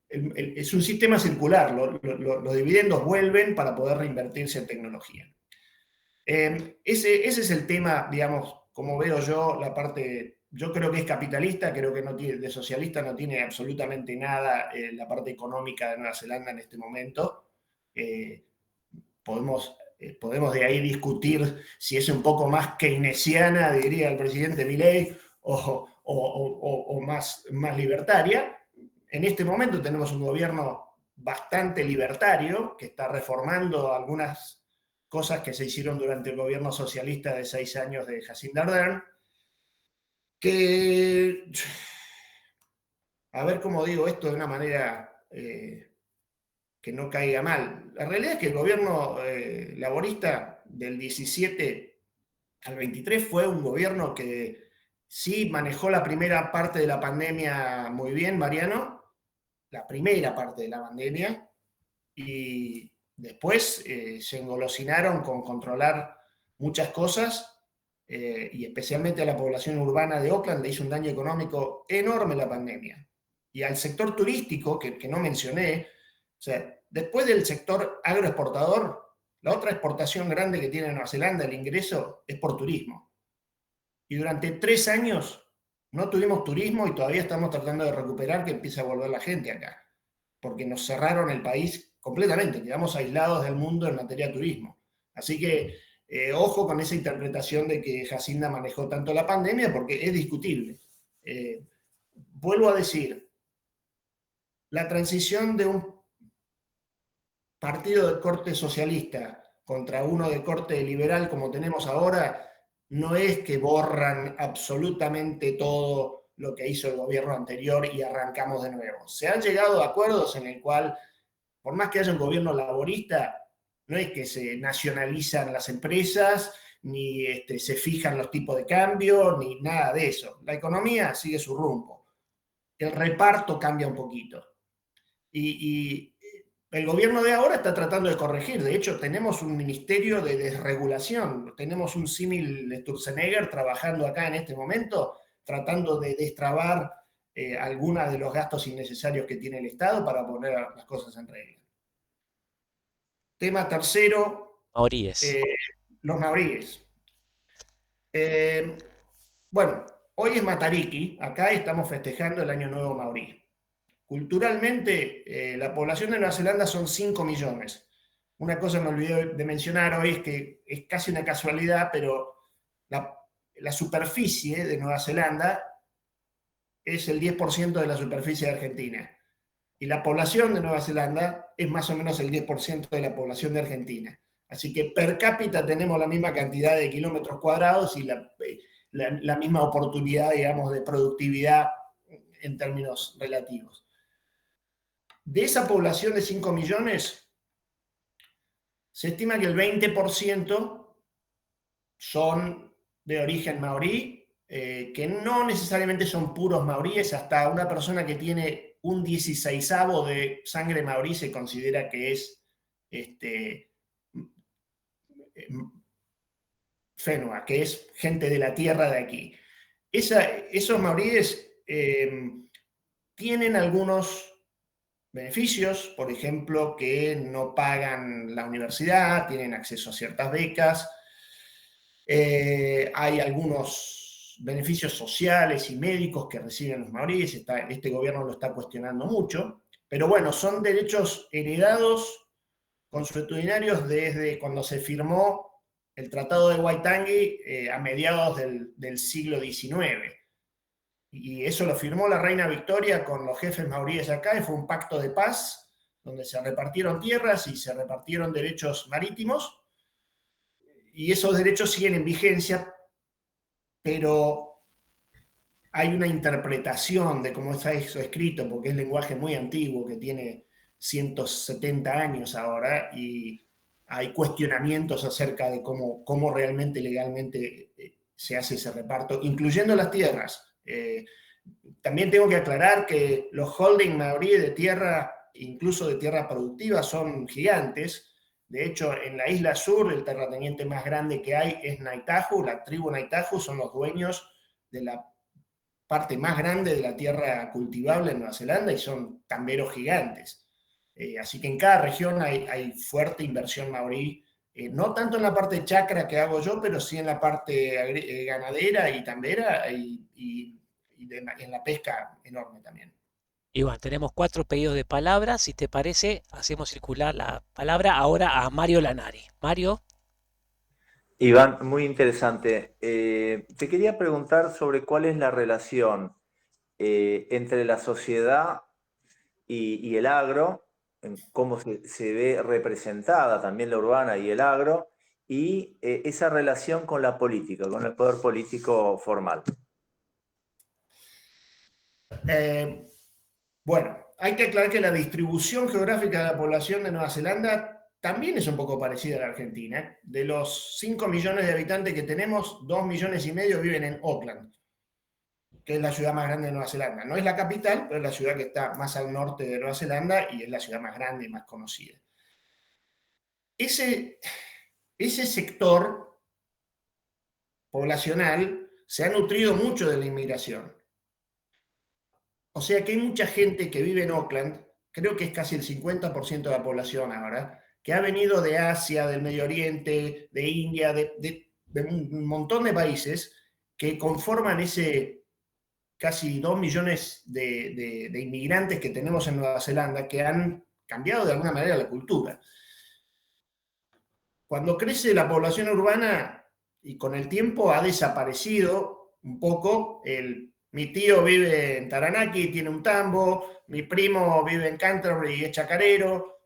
es un sistema circular, los dividendos vuelven para poder reinvertirse en tecnología. Ese es el tema, digamos, como veo yo, la parte, yo creo que es capitalista, creo que de socialista no tiene absolutamente nada la parte económica de Nueva Zelanda en este momento. Podemos de ahí discutir si es un poco más keynesiana, diría el presidente Milei, o más libertaria. En este momento tenemos un gobierno bastante libertario que está reformando algunas cosas que se hicieron durante el gobierno socialista de 6 años de Jacinda Ardern, que, a ver cómo digo esto de una manera que no caiga mal. La realidad es que el gobierno laborista del 17 al 23 fue un gobierno que sí manejó la primera parte de la pandemia muy bien, Mariano, la primera parte de la pandemia, y después se engolosinaron con controlar muchas cosas, y especialmente a la población urbana de Oakland le hizo un daño económico enorme la pandemia. Y al sector turístico, que no mencioné, o sea, después del sector agroexportador, la otra exportación grande que tiene Nueva Zelanda, el ingreso, es por turismo. Y durante 3 años no tuvimos turismo y todavía estamos tratando de recuperar que empiece a volver la gente acá, porque nos cerraron el país completamente, quedamos aislados del mundo en materia de turismo. Así que ojo con esa interpretación de que Jacinda manejó tanto la pandemia, porque es discutible. Vuelvo a decir, la transición de un partido de corte socialista contra uno de corte liberal como tenemos ahora, no es que borran absolutamente todo lo que hizo el gobierno anterior y arrancamos de nuevo. Se han llegado a acuerdos en el cual, por más que haya un gobierno laborista, no es que se nacionalizan las empresas, ni se fijan los tipos de cambio, ni nada de eso. La economía sigue su rumbo. El reparto cambia un poquito. Y el gobierno de ahora está tratando de corregir. De hecho, tenemos un ministerio de desregulación. Tenemos un símil Sturzenegger trabajando acá en este momento, tratando de destrabar algunos de los gastos innecesarios que tiene el Estado para poner las cosas en regla. Tema tercero, Maoríes. los maoríes. Bueno, hoy es Matariki. Acá estamos festejando el Año Nuevo Maorí. Culturalmente, la población de Nueva Zelanda son 5 millones. Una cosa me olvidé de mencionar hoy es que es casi una casualidad, pero la superficie de Nueva Zelanda es el 10% de la superficie de Argentina. Y la población de Nueva Zelanda es más o menos el 10% de la población de Argentina. Así que per cápita tenemos la misma cantidad de kilómetros cuadrados y la misma oportunidad, digamos, de productividad en términos relativos. De esa población de 5 millones, se estima que el 20% son de origen maorí, que no necesariamente son puros maoríes. Hasta una persona que tiene un 16avo de sangre maorí se considera que es Whenua, que es gente de la tierra de aquí. Esos maoríes tienen algunos beneficios, por ejemplo, que no pagan la universidad, tienen acceso a ciertas becas, hay algunos beneficios sociales y médicos que reciben los maoríes, este gobierno lo está cuestionando mucho, pero bueno, son derechos heredados consuetudinarios desde cuando se firmó el Tratado de Waitangi a mediados del siglo XIX. Y eso lo firmó la reina Victoria con los jefes maoríes acá, y fue un pacto de paz donde se repartieron tierras y se repartieron derechos marítimos, y esos derechos siguen en vigencia, pero hay una interpretación de cómo está eso escrito, porque es lenguaje muy antiguo que tiene 170 años ahora, y hay cuestionamientos acerca de cómo realmente legalmente se hace ese reparto, incluyendo las tierras. También tengo que aclarar que los holding maorí de tierra, incluso de tierra productiva, son gigantes. De hecho, en la isla sur, el terrateniente más grande que hay es Naitahu. La tribu Naitahu son los dueños de la parte más grande de la tierra cultivable en Nueva Zelanda y son tamberos gigantes. Así que en cada región hay fuerte inversión maorí, no tanto en la parte chacra que hago yo, pero sí en la parte ganadera y tambera y en la pesca enorme también. Iván, tenemos 4 pedidos de palabra. Si te parece, hacemos circular la palabra ahora a Mario Lanari. Mario. Iván, muy interesante. Te quería preguntar sobre cuál es la relación entre la sociedad y el agro, en cómo se ve representada también la urbana y el agro, y esa relación con la política, con el poder político formal. Bueno, hay que aclarar que la distribución geográfica de la población de Nueva Zelanda también es un poco parecida a la Argentina. De los 5 millones de habitantes que tenemos, 2,5 millones viven en Auckland, que es la ciudad más grande de Nueva Zelanda. No es la capital, pero es la ciudad que está más al norte de Nueva Zelanda y es la ciudad más grande y más conocida. Ese sector poblacional se ha nutrido mucho de la inmigración. O sea que hay mucha gente que vive en Auckland, creo que es casi el 50% de la población ahora, que ha venido de Asia, del Medio Oriente, de India, de un montón de países que conforman ese casi 2 millones de inmigrantes que tenemos en Nueva Zelanda, que han cambiado de alguna manera la cultura. Cuando crece la población urbana y con el tiempo ha desaparecido un poco mi tío vive en Taranaki, tiene un tambo, mi primo vive en Canterbury y es chacarero.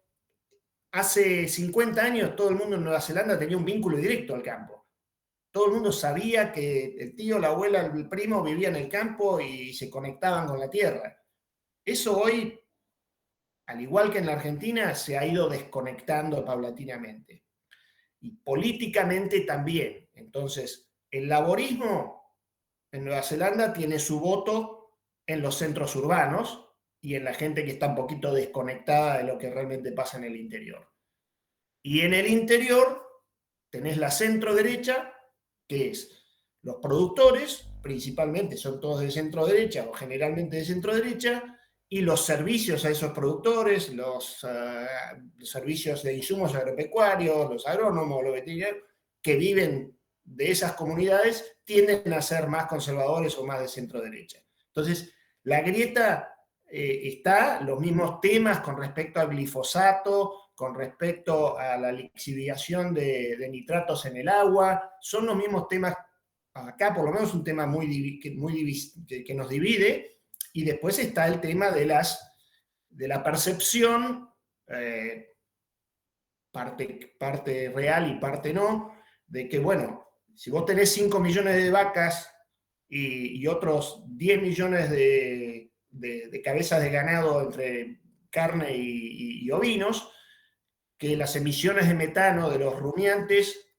Hace 50 años todo el mundo en Nueva Zelanda tenía un vínculo directo al campo. Todo el mundo sabía que el tío, la abuela, el primo vivía en el campo y se conectaban con la tierra. Eso hoy, al igual que en la Argentina, se ha ido desconectando paulatinamente. Y políticamente también. Entonces, el laborismo en Nueva Zelanda tiene su voto en los centros urbanos y en la gente que está un poquito desconectada de lo que realmente pasa en el interior. Y en el interior tenés la centro derecha, que es los productores, principalmente son todos de centro derecha o generalmente de centro derecha, y los servicios a esos productores, los servicios de insumos agropecuarios, los agrónomos, los veterinarios, que viven de esas comunidades, tienden a ser más conservadores o más de centro derecha. Entonces, la grieta está, los mismos temas con respecto al glifosato, con respecto a la lixiviación de nitratos en el agua, son los mismos temas, acá por lo menos un tema que nos divide, y después está el tema de la percepción, parte real y parte no, de que, bueno, si vos tenés 5 millones de vacas y otros 10 millones de cabezas de ganado entre carne y ovinos, que las emisiones de metano de los rumiantes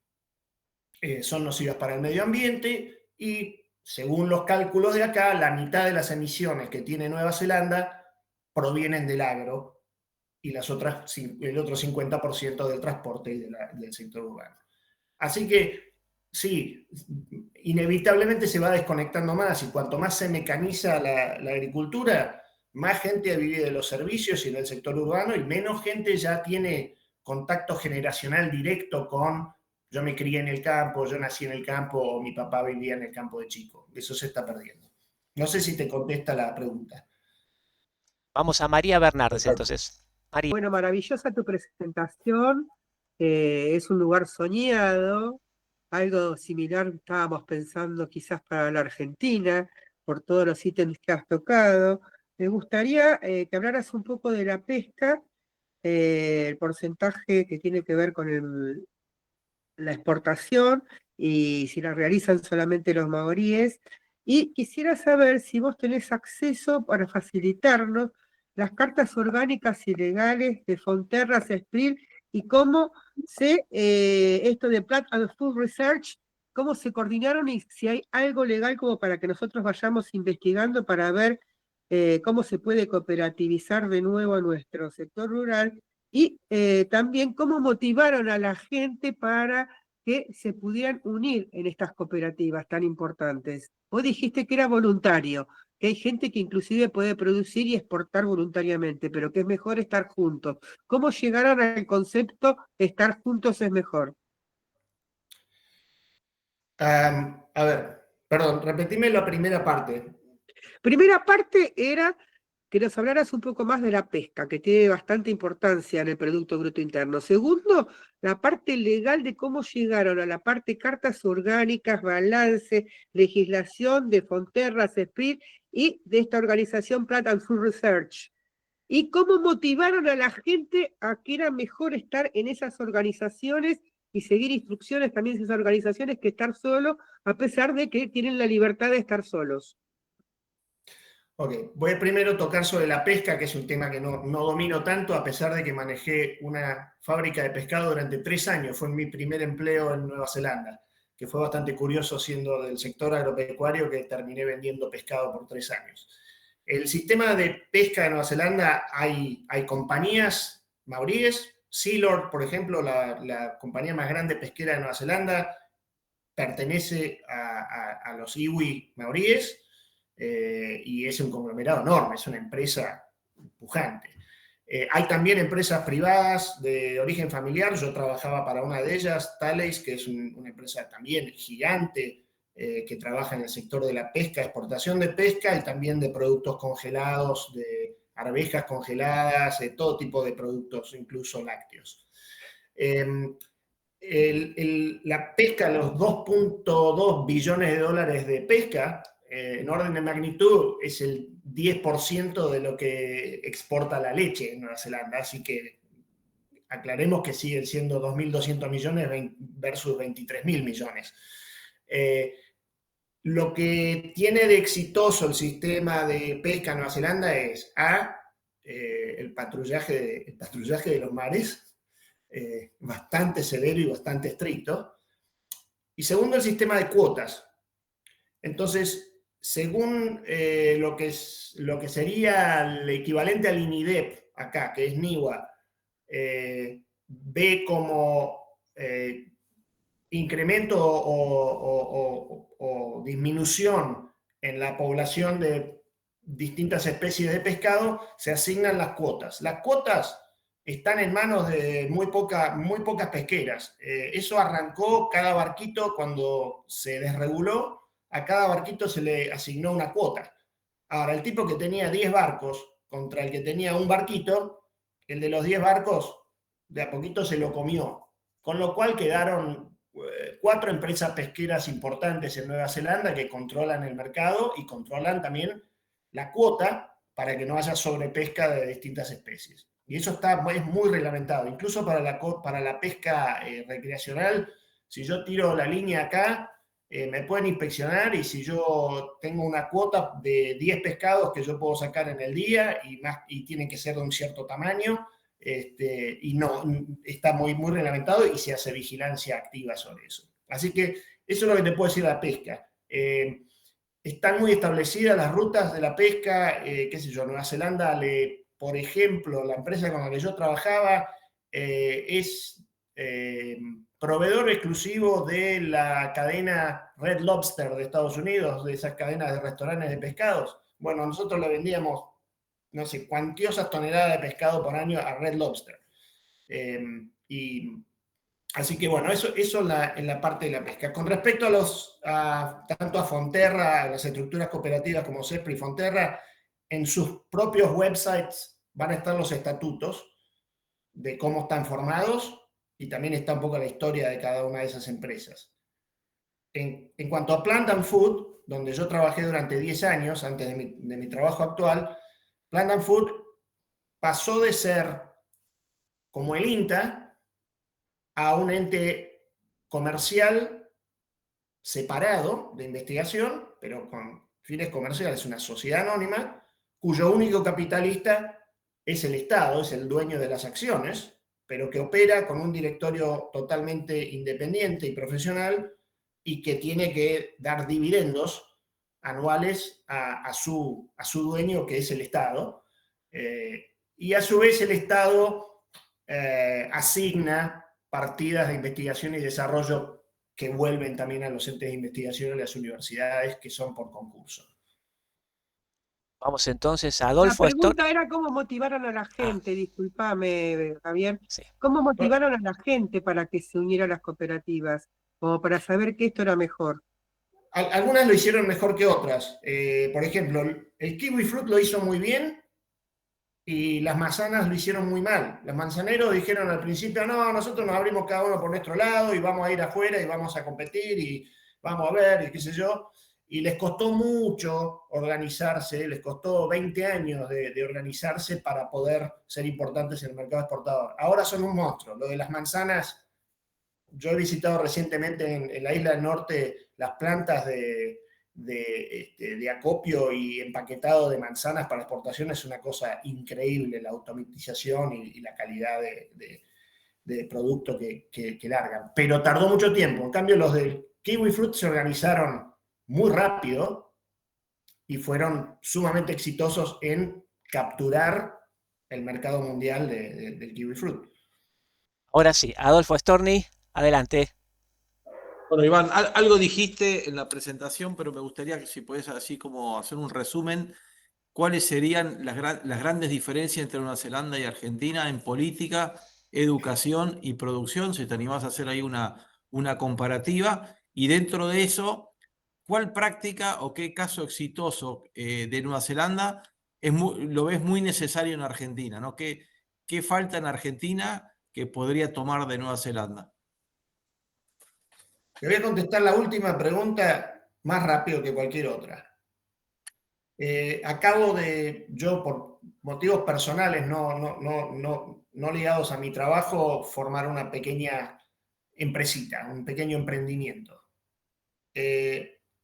son nocivas para el medio ambiente y, según los cálculos de acá, la mitad de las emisiones que tiene Nueva Zelanda provienen del agro y el otro 50% del transporte y del sector urbano. Así que, sí, inevitablemente se va desconectando más y cuanto más se mecaniza la agricultura, más gente vive de los servicios y del sector urbano y menos gente ya tiene contacto generacional directo con yo me crié en el campo, yo nací en el campo o mi papá vivía en el campo de chico. Eso se está perdiendo. No sé si te contesta la pregunta. Vamos a María Bernardes entonces. María. Bueno, maravillosa tu presentación. Es un lugar soñado. Algo similar estábamos pensando quizás para la Argentina, por todos los ítems que has tocado. Me gustaría que hablaras un poco de la pesca, el porcentaje que tiene que ver con la exportación y si la realizan solamente los maoríes. Y quisiera saber si vos tenés acceso para facilitarnos las cartas orgánicas y legales de Fonterra, Spril y cómo esto de Plant and Food Research, cómo se coordinaron y si hay algo legal como para que nosotros vayamos investigando para ver cómo se puede cooperativizar de nuevo a nuestro sector rural y también cómo motivaron a la gente para que se pudieran unir en estas cooperativas tan importantes. Vos dijiste que era voluntario, que hay gente que inclusive puede producir y exportar voluntariamente, pero que es mejor estar juntos. ¿Cómo llegaron al concepto de estar juntos es mejor? A ver, perdón, repetime la primera parte. Primera parte era que nos hablaras un poco más de la pesca, que tiene bastante importancia en el Producto Bruto Interno. Segundo, la parte legal de cómo llegaron a la parte cartas orgánicas, balance, legislación de Fonterra, Spril y de esta organización Plant and Food Research. Y cómo motivaron a la gente a que era mejor estar en esas organizaciones y seguir instrucciones también de esas organizaciones que estar solo, a pesar de que tienen la libertad de estar solos. Ok, voy a primero tocar sobre la pesca, que es un tema que no domino tanto, a pesar de que manejé una fábrica de pescado durante 3 años. Fue mi primer empleo en Nueva Zelanda, que fue bastante curioso siendo del sector agropecuario, que terminé vendiendo pescado por 3 años. El sistema de pesca de Nueva Zelanda, hay compañías maoríes. Sealord, por ejemplo, la compañía más grande pesquera de Nueva Zelanda, pertenece a los iwi maoríes, y es un conglomerado enorme, es una empresa pujante. Hay también empresas privadas de origen familiar. Yo trabajaba para una de ellas, Thales, que es una empresa también gigante, que trabaja en el sector de la pesca, exportación de pesca y también de productos congelados, de arvejas congeladas, todo tipo de productos, incluso lácteos. La pesca, los 2.2 billones de dólares de pesca, en orden de magnitud, es el 10% de lo que exporta la leche en Nueva Zelanda, así que aclaremos que siguen siendo 2.200 millones versus 23.000 millones. Lo que tiene de exitoso el sistema de pesca en Nueva Zelanda es el patrullaje de los mares, bastante severo y bastante estricto, y segundo, el sistema de cuotas. Entonces, según lo que sería el equivalente al INIDEP acá, que es NIWA, ve como incremento o disminución en la población de distintas especies de pescado, se asignan las cuotas. Las cuotas están en manos de muy pocas pesqueras. Eso arrancó cada barquito cuando se desreguló. A cada barquito se le asignó una cuota. Ahora, el tipo que tenía 10 barcos contra el que tenía un barquito, el de los 10 barcos de a poquito se lo comió. Con lo cual quedaron 4 empresas pesqueras importantes en Nueva Zelanda que controlan el mercado y controlan también la cuota para que no haya sobrepesca de distintas especies. Y eso es muy reglamentado. Incluso para la pesca recreacional, si yo tiro la línea acá, me pueden inspeccionar, y si yo tengo una cuota de 10 pescados que yo puedo sacar en el día y tienen que ser de un cierto tamaño, y no, está muy reglamentado y se hace vigilancia activa sobre eso. Así que eso es lo que te puedo decir de la pesca. Están muy establecidas las rutas de la pesca, qué sé yo, Nueva Zelanda, por ejemplo, la empresa con la que yo trabajaba es proveedor exclusivo de la cadena Red Lobster de Estados Unidos, de esas cadenas de restaurantes de pescados. Bueno, nosotros le vendíamos, no sé, cuantiosas toneladas de pescado por año a Red Lobster. Así que bueno, eso en la parte de la pesca. Con respecto tanto a Fonterra, a las estructuras cooperativas como CESPRI y Fonterra, en sus propios websites van a estar los estatutos de cómo están formados, y también está un poco la historia de cada una de esas empresas. En cuanto a Plant and Food, donde yo trabajé durante 10 años antes de mi trabajo actual, Plant and Food pasó de ser como el INTA a un ente comercial separado de investigación, pero con fines comerciales, una sociedad anónima cuyo único capitalista es el Estado, es el dueño de las acciones, pero que opera con un directorio totalmente independiente y profesional, y que tiene que dar dividendos anuales a su dueño, que es el Estado. Y a su vez el Estado asigna partidas de investigación y desarrollo que vuelven también a los entes de investigación y a las universidades, que son por concurso. Vamos entonces a La Adolfo Stork. pregunta era cómo motivaron a la gente, discúlpame, Javier, Sí. ¿cómo motivaron a la gente para que se uniera a las cooperativas? Como para saber que esto era mejor. Algunas lo hicieron mejor que otras. Por ejemplo, el Kiwi Fruit lo hizo muy bien y las manzanas lo hicieron muy mal. Los manzaneros dijeron al principio, no, nosotros nos abrimos cada uno por nuestro lado y vamos a ir afuera y vamos a competir y vamos a ver y qué sé yo. Y les costó mucho organizarse, les costó 20 años de organizarse para poder ser importantes en el mercado exportador. Ahora son un monstruo. Lo de las manzanas yo he visitado recientemente en la isla del norte las plantas de acopio y empaquetado de manzanas para exportación. Es una cosa increíble la automatización y la calidad de producto que largan. Pero tardó mucho tiempo. En cambio, los del Kiwi Fruit se organizaron muy rápido y fueron sumamente exitosos en capturar el mercado mundial del Kiwi Fruit. Ahora sí, Adolfo Storni, adelante. Bueno, Iván, algo dijiste en la presentación, pero me gustaría que si podés así como hacer un resumen, ¿cuáles serían las grandes diferencias entre Nueva Zelanda y Argentina en política, educación y producción? Si te animás a hacer ahí una comparativa. Y dentro de eso, ¿cuál práctica o qué caso exitoso de Nueva Zelanda lo ves muy necesario en Argentina, ¿no? ¿Qué falta en Argentina que podría tomar de Nueva Zelanda? Te voy a contestar la última pregunta más rápido que cualquier otra. Acabo de, yo por motivos personales, no ligados a mi trabajo, formar una pequeña empresita, un pequeño emprendimiento.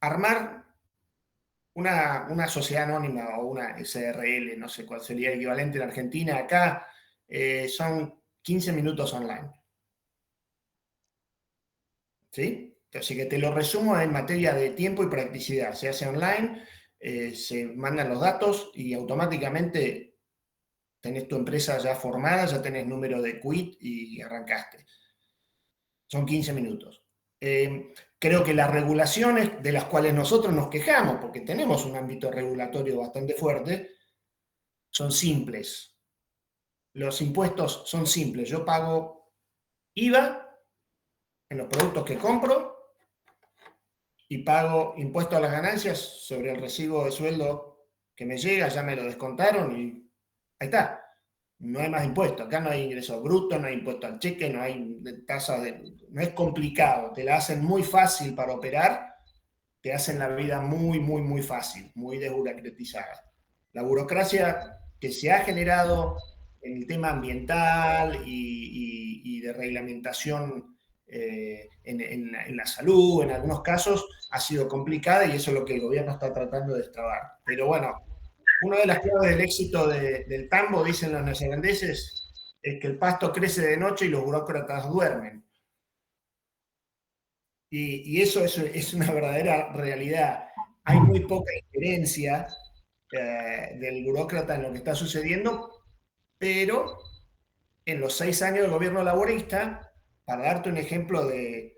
Armar una sociedad anónima o una SRL, no sé cuál sería el equivalente en Argentina, acá son 15 minutos online. ¿Sí? Así que te lo resumo en materia de tiempo y practicidad. Se hace online, se mandan los datos y automáticamente tenés tu empresa ya formada, ya tenés número de quit y arrancaste. Son 15 minutos. Creo que las regulaciones de las cuales nosotros nos quejamos, porque tenemos un ámbito regulatorio bastante fuerte, son simples. Los impuestos son simples. Yo pago IVA en los productos que compro y pago impuesto a las ganancias sobre el recibo de sueldo que me llega, ya me lo descontaron y ahí está. No hay más impuestos. Acá no hay ingresos brutos, no hay impuesto al cheque, no hay tasa no es complicado. Te la hacen muy fácil para operar, te hacen la vida muy, muy, muy fácil, muy desburocratizada. La burocracia que se ha generado en el tema ambiental y de reglamentación en la salud, en algunos casos, ha sido complicada y eso es lo que el gobierno está tratando de destrabar. Pero bueno, una de las claves del éxito del tambo, dicen los neozelandeses, es que el pasto crece de noche y los burócratas duermen. Y eso es una verdadera realidad. Hay muy poca injerencia del burócrata en lo que está sucediendo, pero en los 6 años del gobierno laborista, para darte un ejemplo de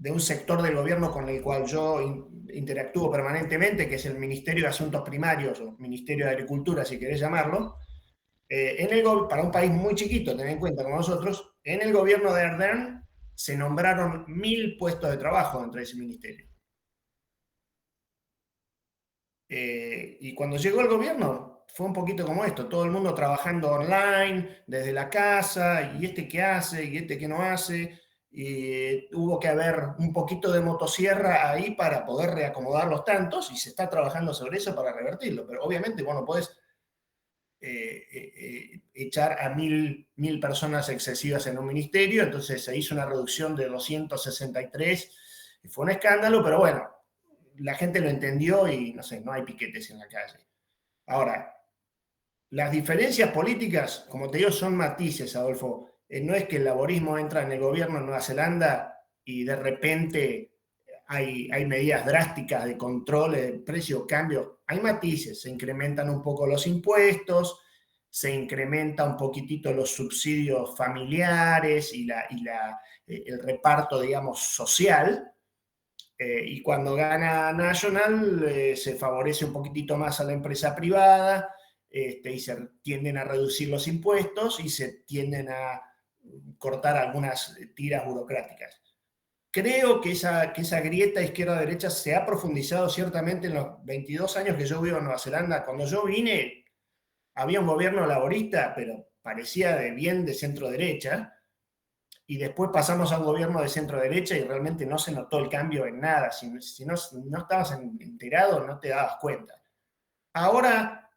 un sector del gobierno con el cual yo interactúo permanentemente, que es el Ministerio de Asuntos Primarios, o Ministerio de Agricultura, si querés llamarlo, para un país muy chiquito, ten en cuenta como nosotros, en el gobierno de Ardern se nombraron 1000 puestos de trabajo dentro de ese ministerio. Y cuando llegó el gobierno, fue un poquito como esto, todo el mundo trabajando online, desde la casa, y este qué hace, y este qué no hace, y hubo que haber un poquito de motosierra ahí para poder reacomodar los tantos, y se está trabajando sobre eso para revertirlo, pero obviamente vos no podés echar a 1000 personas excesivas en un ministerio, entonces se hizo una reducción de 263, y fue un escándalo, pero bueno, la gente lo entendió y no sé, no hay piquetes en la calle. Ahora, las diferencias políticas, como te digo, son matices, Adolfo. No es que el laborismo entra en el gobierno en Nueva Zelanda y de repente hay medidas drásticas de control de precios, cambios. Hay matices, se incrementan un poco los impuestos, se incrementa un poquitito los subsidios familiares y el reparto, digamos, social. Y cuando gana National se favorece un poquitito más a la empresa privada y se tienden a reducir los impuestos y se tienden a cortar algunas tiras burocráticas. Creo que esa grieta izquierda-derecha se ha profundizado ciertamente en los 22 años que yo vivo en Nueva Zelanda. Cuando yo vine había un gobierno laborista, pero parecía de centro-derecha. Y después pasamos a un gobierno de centro-derecha y realmente no se notó el cambio en nada. Si no estabas enterado, no te dabas cuenta. Ahora,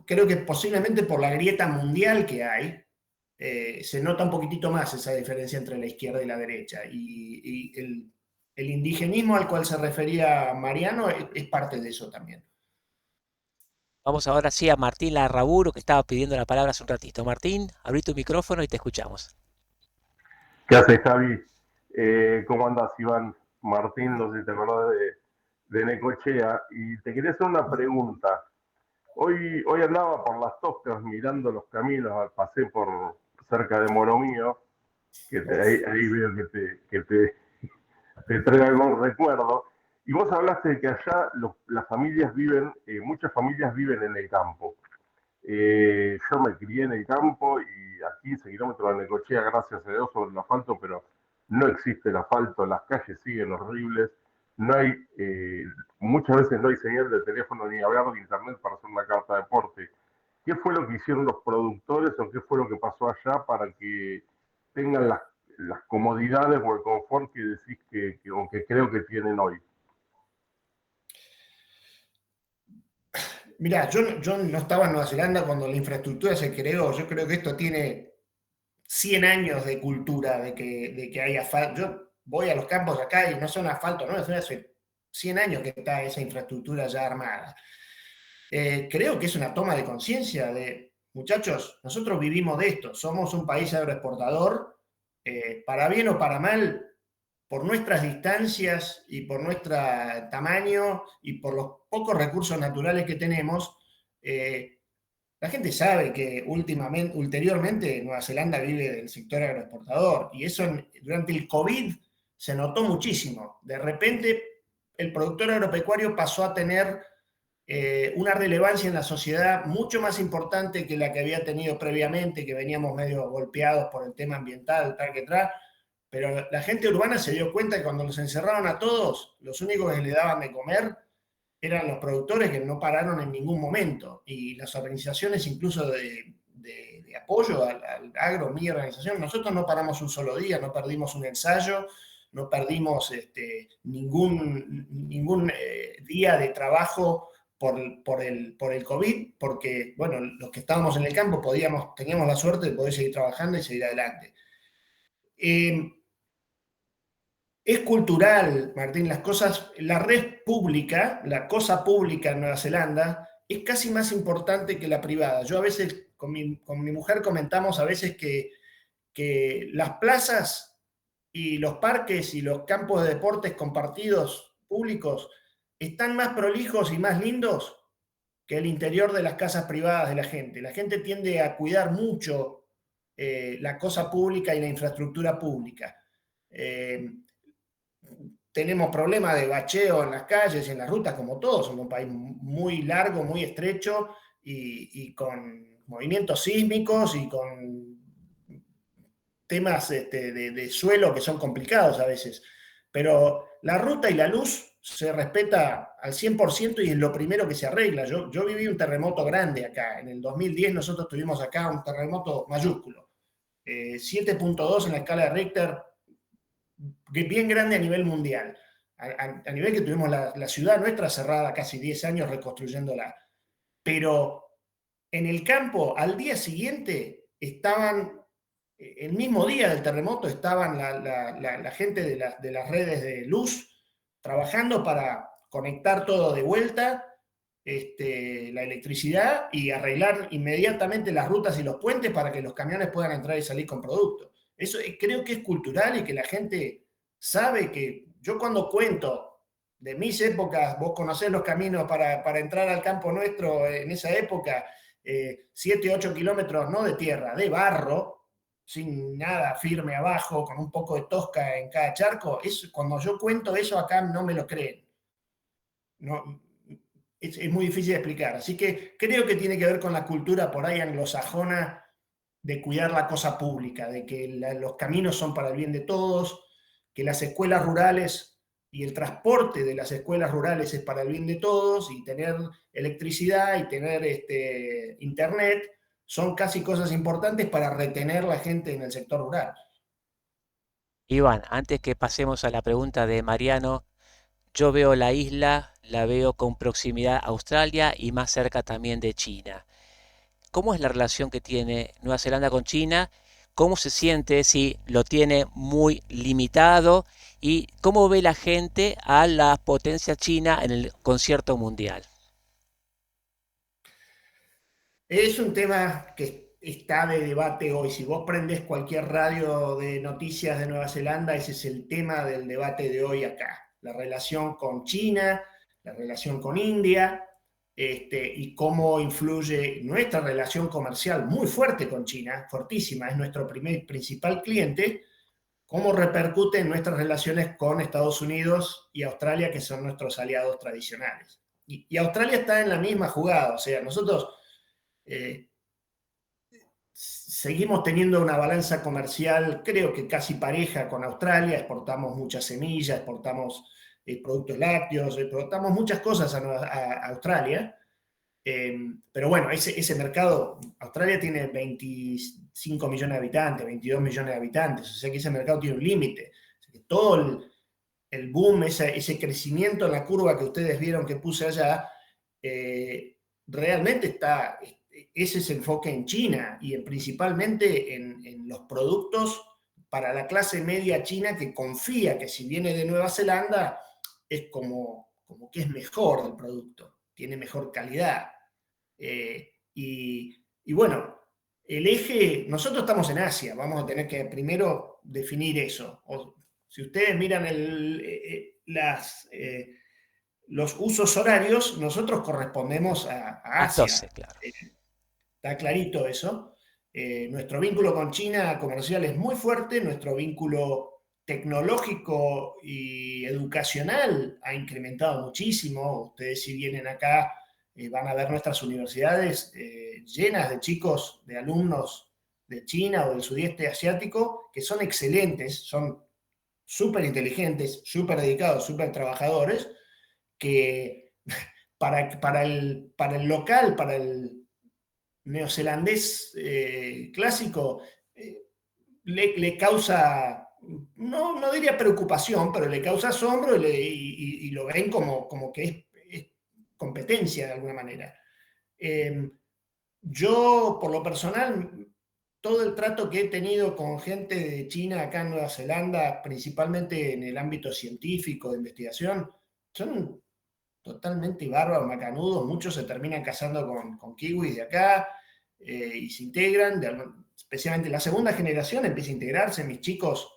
creo que posiblemente por la grieta mundial que hay, se nota un poquitito más esa diferencia entre la izquierda y la derecha. Y el indigenismo al cual se refería Mariano es parte de eso también. Vamos ahora sí a Martín Larraburu, que estaba pidiendo la palabra hace un ratito. Martín, abrí tu micrófono y te escuchamos. ¿Qué haces, Javi? ¿Cómo andas, Iván? Martín, no sé si te acordás de Necochea. Y te quería hacer una pregunta. Hoy andaba por las Toscas mirando los caminos, pasé por cerca de Moromío, ahí veo te trae algún recuerdo. Y vos hablaste de que allá las familias viven, muchas familias viven en el campo. Yo me crié en el campo y aquí, 6 kilómetros de Necochea, gracias a Dios, sobre el asfalto, pero no existe el asfalto, las calles siguen horribles, no hay, muchas veces no hay señal de teléfono ni hablar de internet para hacer una carta de deporte. ¿Qué fue lo que hicieron los productores o qué fue lo que pasó allá para que tengan las comodidades o el confort que decís o que creo que tienen hoy? Mirá, yo no estaba en Nueva Zelanda cuando la infraestructura se creó. Yo creo que esto tiene 100 años de cultura de que hay asfalto. Yo voy a los campos acá y no son asfalto, no, hace 100 años que está esa infraestructura ya armada. Creo que es una toma de conciencia de, muchachos, nosotros vivimos de esto, somos un país agroexportador, para bien o para mal, por nuestras distancias y por nuestro tamaño y por los pocos recursos naturales que tenemos, la gente sabe que ulteriormente Nueva Zelanda vive del sector agroexportador y eso durante el COVID se notó muchísimo. De repente el productor agropecuario pasó a tener una relevancia en la sociedad mucho más importante que la que había tenido previamente, que veníamos medio golpeados por el tema ambiental, tal que tal. Pero la gente urbana se dio cuenta que cuando los encerraron a todos, los únicos que le daban de comer eran los productores, que no pararon en ningún momento. Y las organizaciones incluso de apoyo al agro, mi organización, nosotros no paramos un solo día, no perdimos un ensayo, no perdimos ningún día de trabajo por el COVID, porque, bueno, los que estábamos en el campo teníamos la suerte de poder seguir trabajando y seguir adelante. Es cultural, Martín, la red pública, la cosa pública en Nueva Zelanda es casi más importante que la privada. Yo a veces con mi mujer comentamos a veces que las plazas y los parques y los campos de deportes compartidos públicos están más prolijos y más lindos que el interior de las casas privadas de la gente. La gente tiende a cuidar mucho la cosa pública y la infraestructura pública. Tenemos problemas de bacheo en las calles y en las rutas, como todos. Somos un país muy largo, muy estrecho y con movimientos sísmicos y con temas de suelo que son complicados a veces. Pero la ruta y la luz se respeta al 100% y es lo primero que se arregla. Yo viví un terremoto grande acá. En el 2010 nosotros tuvimos acá un terremoto mayúsculo. 7.2 en la escala de Richter, bien grande a nivel mundial. A nivel que tuvimos la ciudad nuestra cerrada casi 10 años reconstruyéndola. Pero en el campo, al día siguiente, el mismo día del terremoto, estaban la gente de las redes de luz trabajando para conectar todo de vuelta, la electricidad y arreglar inmediatamente las rutas y los puentes para que los camiones puedan entrar y salir con productos. Eso creo que es cultural y que la gente sabe que yo cuando cuento de mis épocas, vos conocés los caminos para entrar al campo nuestro en esa época, 7, 8 kilómetros no de tierra, de barro, sin nada firme abajo, con un poco de tosca en cada charco. Cuando yo cuento eso acá no me lo creen. No, es muy difícil de explicar. Así que creo que tiene que ver con la cultura por ahí anglosajona de cuidar la cosa pública, de que los caminos son para el bien de todos, que las escuelas rurales y el transporte de las escuelas rurales es para el bien de todos, y tener electricidad y tener internet son casi cosas importantes para retener la gente en el sector rural. Iván, antes que pasemos a la pregunta de Mariano, yo veo la isla, la veo con proximidad a Australia y más cerca también de China. ¿Cómo es la relación que tiene Nueva Zelanda con China? ¿Cómo se siente si lo tiene muy limitado? ¿Y cómo ve la gente a la potencia china en el concierto mundial? Es un tema que está de debate hoy. Si vos prendés cualquier radio de noticias de Nueva Zelanda, ese es el tema del debate de hoy acá. La relación con China, la relación con India, y cómo influye nuestra relación comercial muy fuerte con China, fortísima, es nuestro principal cliente, cómo repercute en nuestras relaciones con Estados Unidos y Australia, que son nuestros aliados tradicionales. Y Australia está en la misma jugada, o sea, nosotros seguimos teniendo una balanza comercial, creo que casi pareja con Australia, exportamos muchas semillas, exportamos productos lácteos, exportamos muchas cosas a Australia, pero bueno, ese mercado, Australia tiene 25 millones de habitantes, 22 millones de habitantes, o sea que ese mercado tiene un límite. O sea que todo el boom, ese crecimiento en la curva que ustedes vieron que puse allá, realmente está, ese es el enfoque en China y principalmente en los productos para la clase media china que confía que si viene de Nueva Zelanda es como que es mejor el producto, tiene mejor calidad. Y bueno, el eje, nosotros estamos en Asia, vamos a tener que primero definir eso. Si ustedes miran los usos horarios, nosotros correspondemos a Asia. 12, claro. Está clarito eso. Nuestro vínculo con China comercial es muy fuerte, nuestro vínculo tecnológico y educacional ha incrementado muchísimo. Ustedes si vienen acá van a ver nuestras universidades llenas de chicos, de alumnos de China o del sudeste asiático, que son excelentes, son súper inteligentes, súper dedicados, súper trabajadores, que para el local, para el neozelandés clásico, le causa, no diría preocupación, pero le causa asombro y lo ven como que es competencia de alguna manera. Yo, por lo personal, todo el trato que he tenido con gente de China acá en Nueva Zelanda, principalmente en el ámbito científico, de investigación, son totalmente bárbaros, macanudos. Muchos se terminan casando con kiwis de acá y se integran. Especialmente la segunda generación empieza a integrarse. Mis chicos,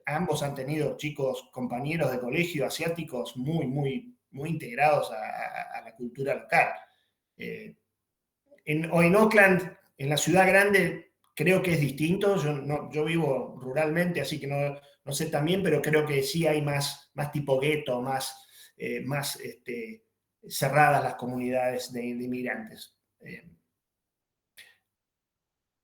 ambos han tenido chicos, compañeros de colegio asiáticos muy, muy, muy integrados a la cultura local. En Auckland, en la ciudad grande, creo que es distinto. Yo vivo ruralmente, así que no sé también, pero creo que sí hay más tipo gueto, más cerradas las comunidades de inmigrantes.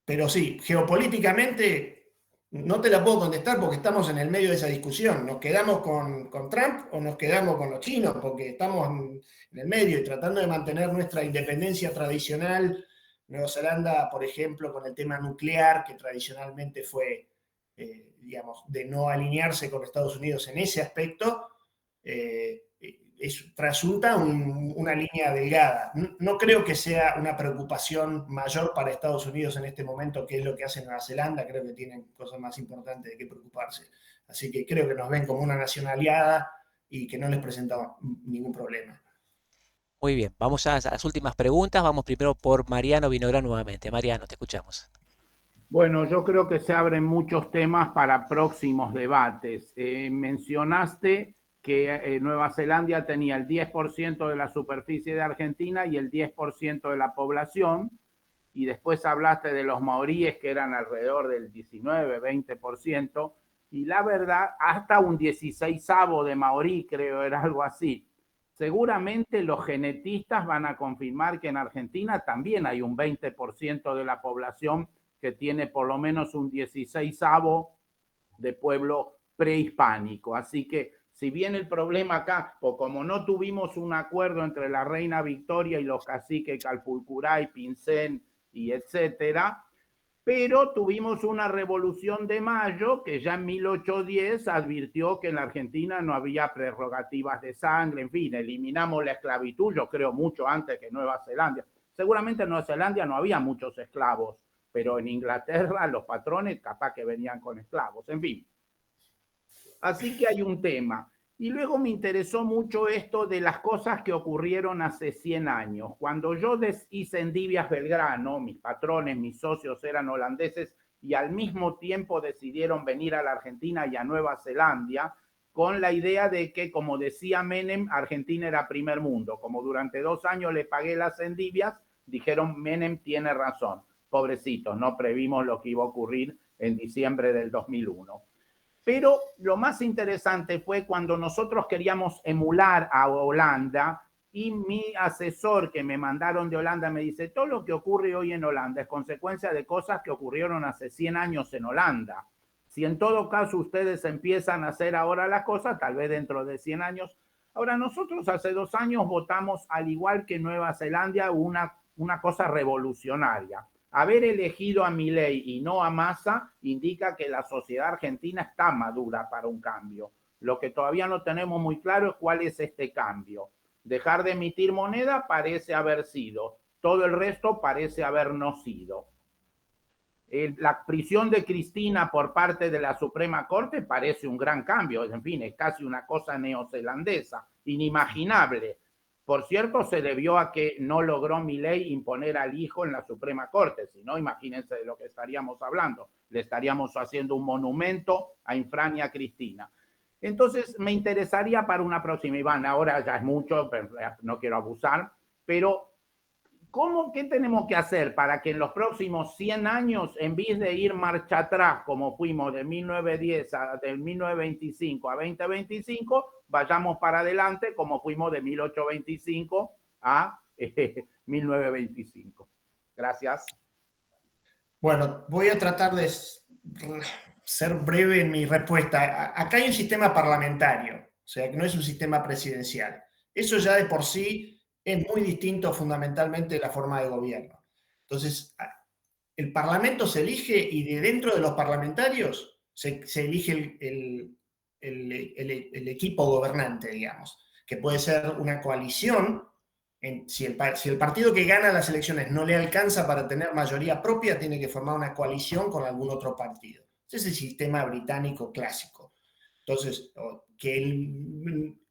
Pero sí, geopolíticamente no te la puedo contestar porque estamos en el medio de esa discusión. ¿Nos quedamos con Trump o nos quedamos con los chinos? Porque estamos en el medio y tratando de mantener nuestra independencia tradicional. Nueva Zelanda, por ejemplo, con el tema nuclear, que tradicionalmente fue, digamos, de no alinearse con Estados Unidos en ese aspecto, trasunta una línea delgada. No creo que sea una preocupación mayor para Estados Unidos en este momento, que es lo que hace Nueva Zelanda. Creo que tienen cosas más importantes de qué preocuparse. Así que creo que nos ven como una nación aliada y que no les presenta ningún problema. Muy bien, vamos a las últimas preguntas. Vamos primero por Mariano Vinográn nuevamente. Mariano, te escuchamos. Bueno, yo creo que se abren muchos temas para próximos debates. Mencionaste que Nueva Zelanda tenía el 10% de la superficie de Argentina y el 10% de la población, y después hablaste de los maoríes, que eran alrededor del 19, 20%, y la verdad, hasta un 16avo de maorí, creo, era algo así. Seguramente los genetistas van a confirmar que en Argentina también hay un 20% de la población que tiene por lo menos un 16avo de pueblo prehispánico. Así que si bien el problema acá, o como no tuvimos un acuerdo entre la reina Victoria y los caciques Calpulcuray, Pincén y etcétera, pero tuvimos una revolución de mayo que ya en 1810 advirtió que en la Argentina no había prerrogativas de sangre, en fin, eliminamos la esclavitud, yo creo mucho antes que Nueva Zelanda. Seguramente en Nueva Zelanda no había muchos esclavos, pero en Inglaterra los patrones capaz que venían con esclavos, en fin. Así que hay un tema. Y luego me interesó mucho esto de las cosas que ocurrieron hace 100 años. Cuando yo hice Endivias Belgrano, mis patrones, mis socios eran holandeses y al mismo tiempo decidieron venir a la Argentina y a Nueva Zelanda con la idea de que, como decía Menem, Argentina era primer mundo. Como durante 2 años le pagué las endivias, dijeron Menem tiene razón. Pobrecitos, no previmos lo que iba a ocurrir en diciembre del 2001. Pero lo más interesante fue cuando nosotros queríamos emular a Holanda y mi asesor que me mandaron de Holanda me dice, todo lo que ocurre hoy en Holanda es consecuencia de cosas que ocurrieron hace 100 años en Holanda. Si en todo caso ustedes empiezan a hacer ahora las cosas, tal vez dentro de 100 años. Ahora, nosotros hace 2 años votamos, al igual que Nueva Zelanda, una cosa revolucionaria. Haber elegido a Milei y no a Massa indica que la sociedad argentina está madura para un cambio. Lo que todavía no tenemos muy claro es cuál es este cambio. Dejar de emitir moneda parece haber sido. Todo el resto parece haber no sido. La prisión de Cristina por parte de la Suprema Corte parece un gran cambio. En fin, es casi una cosa neozelandesa, inimaginable. Por cierto, se debió a que no logró Milei imponer al hijo en la Suprema Corte. Si no, imagínense de lo que estaríamos hablando. Le estaríamos haciendo un monumento a Infrania Cristina. Entonces, me interesaría para una próxima, Iván, ahora ya es mucho, pero no quiero abusar, pero ¿qué tenemos que hacer para que en los próximos 100 años, en vez de ir marcha atrás, como fuimos de 1910 a de 1925 a 2025, vayamos para adelante, como fuimos de 1825 a 1925? Gracias. Bueno, voy a tratar de ser breve en mi respuesta. Acá hay un sistema parlamentario, o sea, que no es un sistema presidencial. Eso ya de por sí es muy distinto fundamentalmente de la forma de gobierno. Entonces, el Parlamento se elige y de dentro de los parlamentarios se elige el equipo gobernante, digamos, que puede ser una coalición. Si el partido que gana las elecciones no le alcanza para tener mayoría propia, tiene que formar una coalición con algún otro partido. Ese es el sistema británico clásico. Entonces,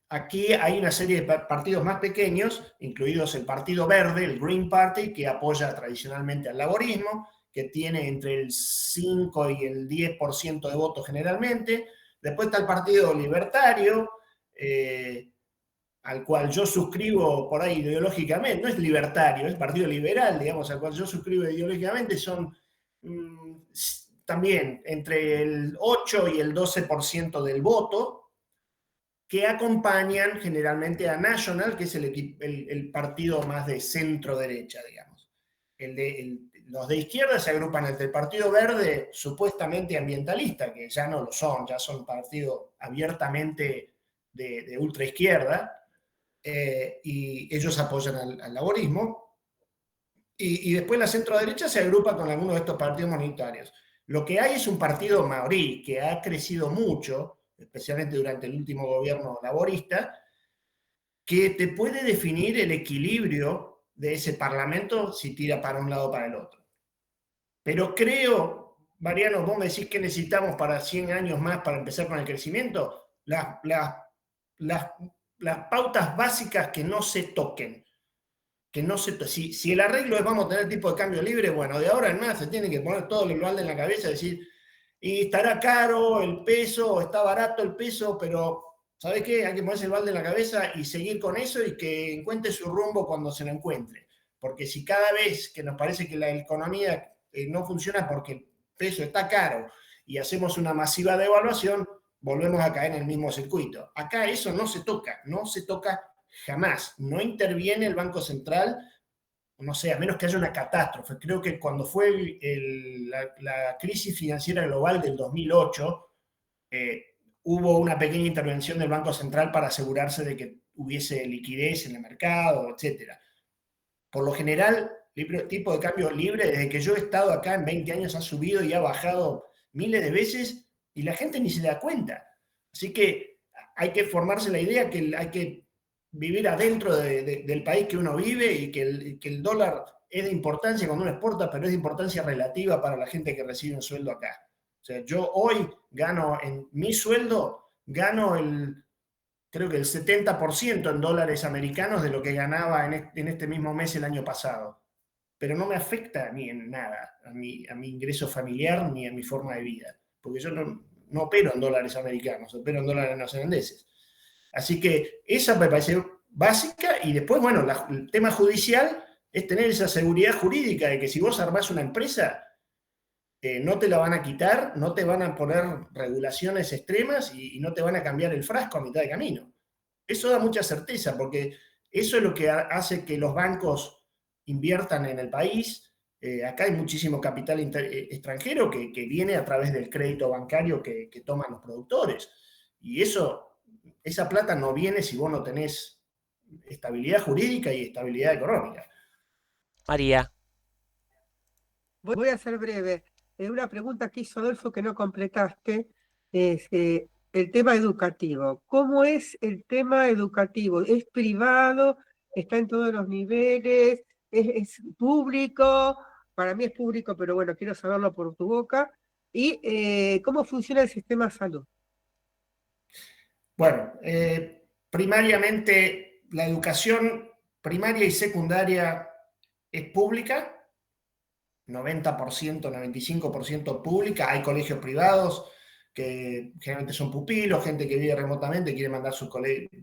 aquí hay una serie de partidos más pequeños, incluidos el Partido Verde, el Green Party, que apoya tradicionalmente al laborismo, que tiene entre el 5 y el 10% de votos generalmente. Después está el Partido Libertario, al cual yo suscribo por ahí ideológicamente. No es libertario, es Partido Liberal, digamos, al cual yo suscribo ideológicamente. Son también entre el 8 y el 12% del voto, que acompañan generalmente a National, que es el partido más de centro-derecha, digamos. Los de izquierda se agrupan entre el Partido Verde, supuestamente ambientalista, que ya no lo son, ya son partidos abiertamente de ultraizquierda, y ellos apoyan al laborismo. Y después la centro-derecha se agrupa con algunos de estos partidos minoritarios. Lo que hay es un partido maorí que ha crecido mucho, especialmente durante el último gobierno laborista, que te puede definir el equilibrio de ese parlamento si tira para un lado o para el otro. Pero creo, Mariano, vos me decís que necesitamos para 100 años más para empezar con el crecimiento, las pautas básicas que no se toquen. Si el arreglo es vamos a tener tipo de cambio libre, bueno, de ahora en más se tiene que poner todo el balde en la cabeza y decir, y estará caro el peso, o está barato el peso, pero ¿sabes qué? Hay que ponerse el balde en la cabeza y seguir con eso y que encuentre su rumbo cuando se lo encuentre. Porque si cada vez que nos parece que la economía no funciona porque el peso está caro y hacemos una masiva devaluación, volvemos a caer en el mismo circuito. Acá eso no se toca jamás. No interviene el Banco Central, no sé, a menos que haya una catástrofe. Creo que cuando fue la crisis financiera global del 2008, hubo una pequeña intervención del Banco Central para asegurarse de que hubiese liquidez en el mercado, etc. Por lo general, el tipo de cambio libre, desde que yo he estado acá en 20 años, ha subido y ha bajado miles de veces y la gente ni se da cuenta. Así que hay que formarse la idea que hay que vivir adentro del país que uno vive y que el dólar es de importancia cuando uno exporta, pero es de importancia relativa para la gente que recibe un sueldo acá. O sea, yo hoy gano, en mi sueldo, gano creo que el 70% en dólares americanos de lo que ganaba en este mismo mes el año pasado. Pero no me afecta a mí en nada, a mi ingreso familiar ni a mi forma de vida, porque yo no opero en dólares americanos, opero en dólares neozelandeses. Así que esa me parece básica, y después, bueno, el tema judicial es tener esa seguridad jurídica de que si vos armás una empresa, no te la van a quitar, no te van a poner regulaciones extremas y no te van a cambiar el frasco a mitad de camino. Eso da mucha certeza, porque eso es lo que hace que los bancos inviertan en el país. Acá hay muchísimo capital extranjero que viene a través del crédito bancario que toman los productores. Y esa plata no viene si vos no tenés estabilidad jurídica y estabilidad económica. María. Voy a ser breve. Una pregunta que hizo Adolfo que no completaste es el tema educativo. ¿Cómo es el tema educativo? ¿Es privado? ¿Está en todos los niveles? ¿Es público? Para mí es público, pero bueno, quiero saberlo por tu boca. ¿Y cómo funciona el sistema de salud? Bueno, primariamente la educación primaria y secundaria es pública, 90%, 95% pública. Hay colegios privados que generalmente son pupilos, gente que vive remotamente, quiere mandar sus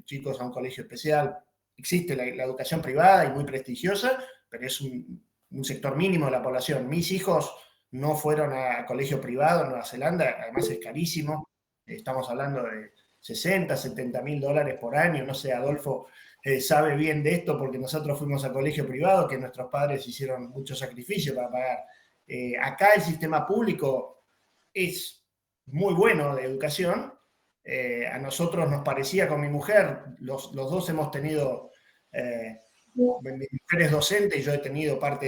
chicos a un colegio especial. Existe la educación privada y muy prestigiosa, pero es un sector mínimo de la población. Mis hijos no fueron a colegio privado en Nueva Zelanda, además es carísimo. Estamos hablando de 60, 70 mil dólares por año. No sé, Adolfo sabe bien de esto porque nosotros fuimos a colegio privado, que nuestros padres hicieron mucho sacrificio para pagar. Acá el sistema público es muy bueno de educación. A nosotros nos parecía con mi mujer, los dos hemos tenido, mi mujer es docente y yo he tenido parte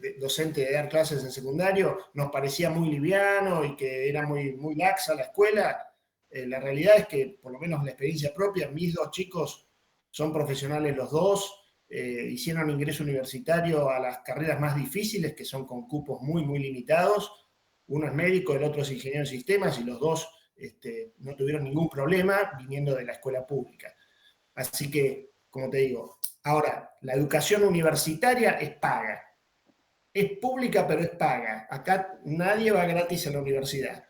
de docente de dar clases en secundario, nos parecía muy liviano y que era muy, muy laxa la escuela. La realidad es que, por lo menos la experiencia propia, mis dos chicos son profesionales los dos, hicieron ingreso universitario a las carreras más difíciles, que son con cupos muy, muy limitados. Uno es médico, el otro es ingeniero en sistemas, y los dos no tuvieron ningún problema viniendo de la escuela pública. Así que, como te digo, ahora, la educación universitaria es paga. Es pública, pero es paga. Acá nadie va gratis a la universidad.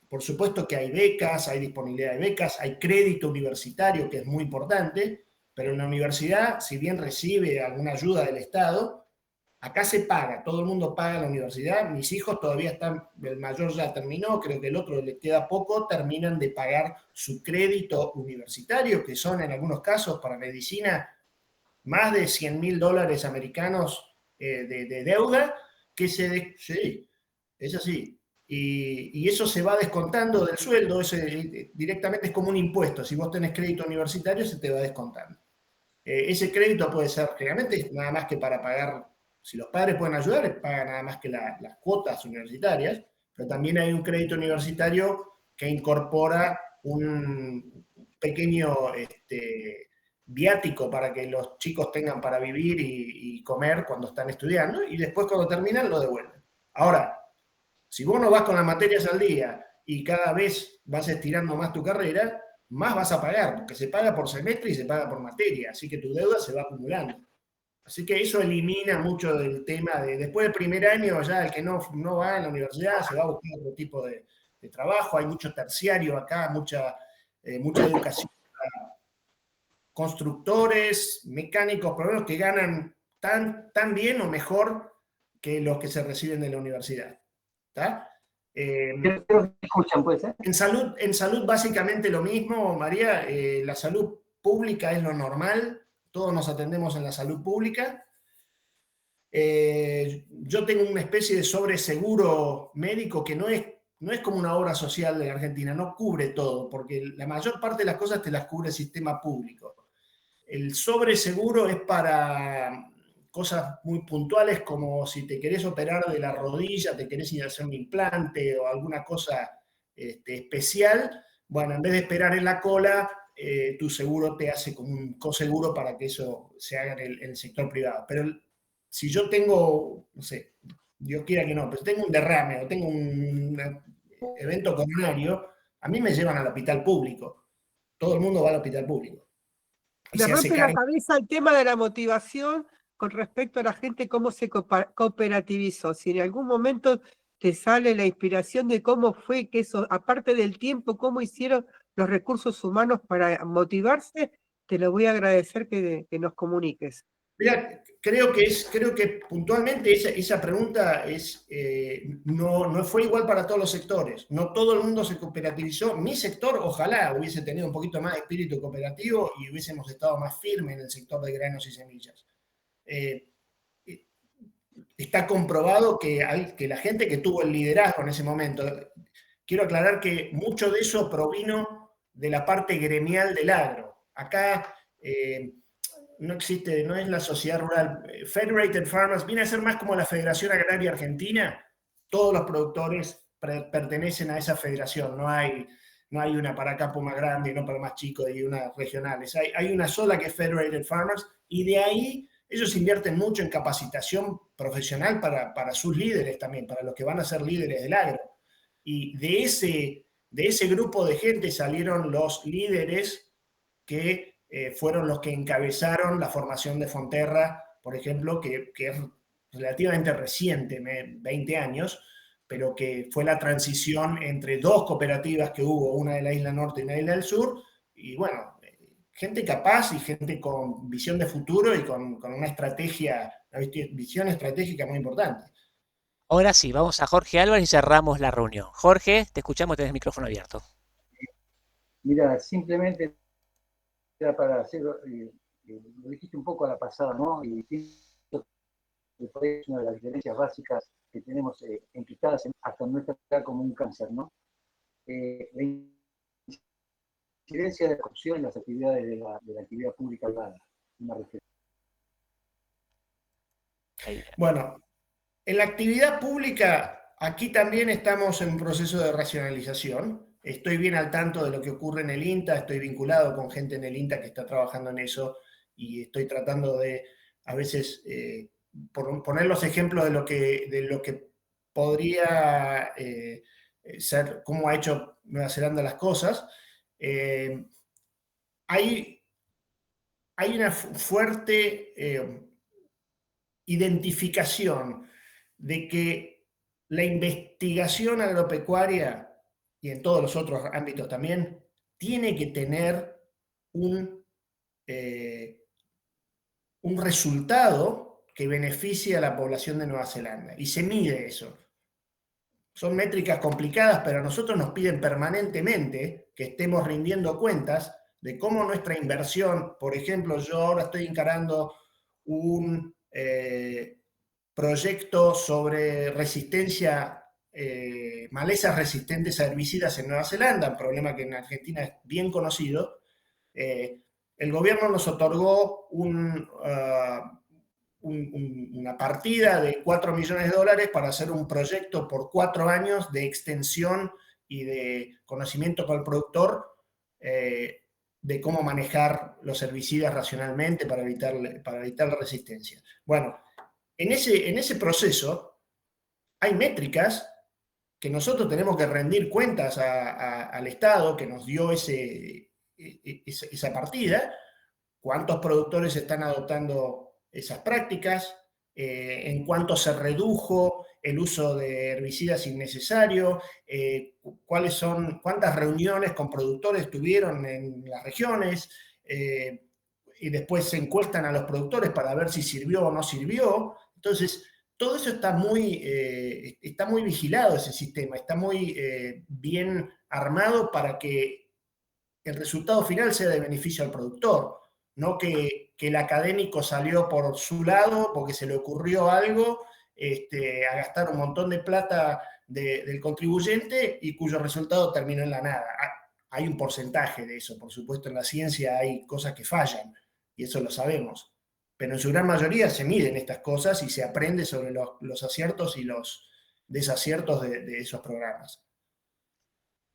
Por supuesto que hay becas, hay disponibilidad de becas, hay crédito universitario, que es muy importante, pero en la universidad, si bien recibe alguna ayuda del Estado, acá se paga, todo el mundo paga la universidad. Mis hijos todavía están, el mayor ya terminó, creo que el otro le queda poco, terminan de pagar su crédito universitario, que son en algunos casos para medicina más de 100 mil dólares americanos de deuda, sí, es así. Y eso se va descontando del sueldo, directamente es como un impuesto. Si vos tenés crédito universitario, se te va descontando. Ese crédito puede ser, generalmente, nada más que para pagar, si los padres pueden ayudar, pagan nada más que las cuotas universitarias, pero también hay un crédito universitario que incorpora un pequeño viático para que los chicos tengan para vivir y comer cuando están estudiando, y después cuando terminan lo devuelven. Ahora, si vos no vas con las materias al día y cada vez vas estirando más tu carrera, más vas a pagar, porque se paga por semestre y se paga por materia, así que tu deuda se va acumulando. Así que eso elimina mucho del tema de, después del primer año, ya el que no va a la universidad se va a buscar otro tipo de trabajo. Hay mucho terciario acá, mucha educación. Constructores, mecánicos, problemas que ganan tan bien o mejor que los que se reciben de la universidad. ¿Está? Escuchan, ¿puede ser? En salud básicamente lo mismo, María. La salud pública es lo normal, todos nos atendemos en la salud pública. Yo tengo una especie de sobreseguro médico que no es como una obra social de la Argentina, no cubre todo, porque la mayor parte de las cosas te las cubre el sistema público. El sobreseguro es para cosas muy puntuales, como si te querés operar de la rodilla, te querés ir a hacer un implante o alguna cosa especial. Bueno, en vez de esperar en la cola, tu seguro te hace como un coseguro para que eso se haga en el sector privado. Pero si yo tengo, no sé, Dios quiera que no, pero tengo un derrame o tengo un evento coronario, a mí me llevan al hospital público. Todo el mundo va al hospital público. Y Me se hace rompe la cargo. cabeza el tema de la motivación con respecto a la gente, cómo se cooperativizó. Si en algún momento te sale la inspiración de cómo fue que eso, aparte del tiempo, cómo hicieron los recursos humanos para motivarse, te lo voy a agradecer que nos comuniques. Mira, creo que puntualmente esa pregunta no fue igual para todos los sectores. No todo el mundo se cooperativizó. Mi sector, ojalá hubiese tenido un poquito más de espíritu cooperativo y hubiésemos estado más firmes en el sector de granos y semillas. Está comprobado que la gente que tuvo el liderazgo en ese momento, quiero aclarar que mucho de eso provino de la parte gremial del agro. Acá no existe, no es la sociedad rural. Federated Farmers viene a ser más como la Federación Agraria Argentina. Todos los productores pertenecen a esa federación. No hay una para campo más grande y no para más chico y unas regionales. Hay una sola que es Federated Farmers y de ahí ellos invierten mucho en capacitación profesional para sus líderes también, para los que van a ser líderes del agro. Y de ese grupo de gente salieron los líderes que fueron los que encabezaron la formación de Fonterra, por ejemplo, que es relativamente reciente, 20 años, pero que fue la transición entre dos cooperativas que hubo, una de la isla norte y una de la isla del sur, y bueno, gente capaz y gente con visión de futuro y con una visión estratégica muy importante. Ahora sí, vamos a Jorge Álvarez y cerramos la reunión. Jorge, te escuchamos, tenés el micrófono abierto. Mira, simplemente era para hacer, lo dijiste un poco a la pasada, ¿no? Y pienso que es una de las diferencias básicas que tenemos enquistadas hasta en nuestra edad como un cáncer, ¿no? La incidencia de la corrupción en las actividades de la actividad pública privada. Una reflexión. Bueno, en la actividad pública, aquí también estamos en un proceso de racionalización. Estoy bien al tanto de lo que ocurre en el INTA, estoy vinculado con gente en el INTA que está trabajando en eso y estoy tratando de, a veces, poner los ejemplos de lo que podría ser, cómo ha hecho Nueva Zelanda las cosas. Hay una fuerte identificación de que la investigación agropecuaria y en todos los otros ámbitos también, tiene que tener un resultado que beneficie a la población de Nueva Zelanda. Y se mide eso. Son métricas complicadas, pero a nosotros nos piden permanentemente que estemos rindiendo cuentas de cómo nuestra inversión, por ejemplo, yo ahora estoy encarando un proyecto sobre resistencia, malezas resistentes a herbicidas en Nueva Zelanda, un problema que en Argentina es bien conocido. El gobierno nos otorgó una partida de $4 millones para hacer un proyecto por 4 años de extensión y de conocimiento con el productor de cómo manejar los herbicidas racionalmente para evitar la resistencia. Bueno, en ese proceso hay métricas que nosotros tenemos que rendir cuentas al Estado que nos dio esa partida, cuántos productores están adoptando esas prácticas, en cuánto se redujo el uso de herbicidas innecesarios, cuántas reuniones con productores tuvieron en las regiones, y después se encuestan a los productores para ver si sirvió o no sirvió. Entonces, todo eso está muy vigilado, ese sistema, está muy bien armado para que el resultado final sea de beneficio al productor, no que el académico salió por su lado porque se le ocurrió algo a gastar un montón de plata del contribuyente y cuyo resultado terminó en la nada. Hay un porcentaje de eso, por supuesto, en la ciencia hay cosas que fallan, y eso lo sabemos, pero en su gran mayoría se miden estas cosas y se aprende sobre los aciertos y los desaciertos de esos programas.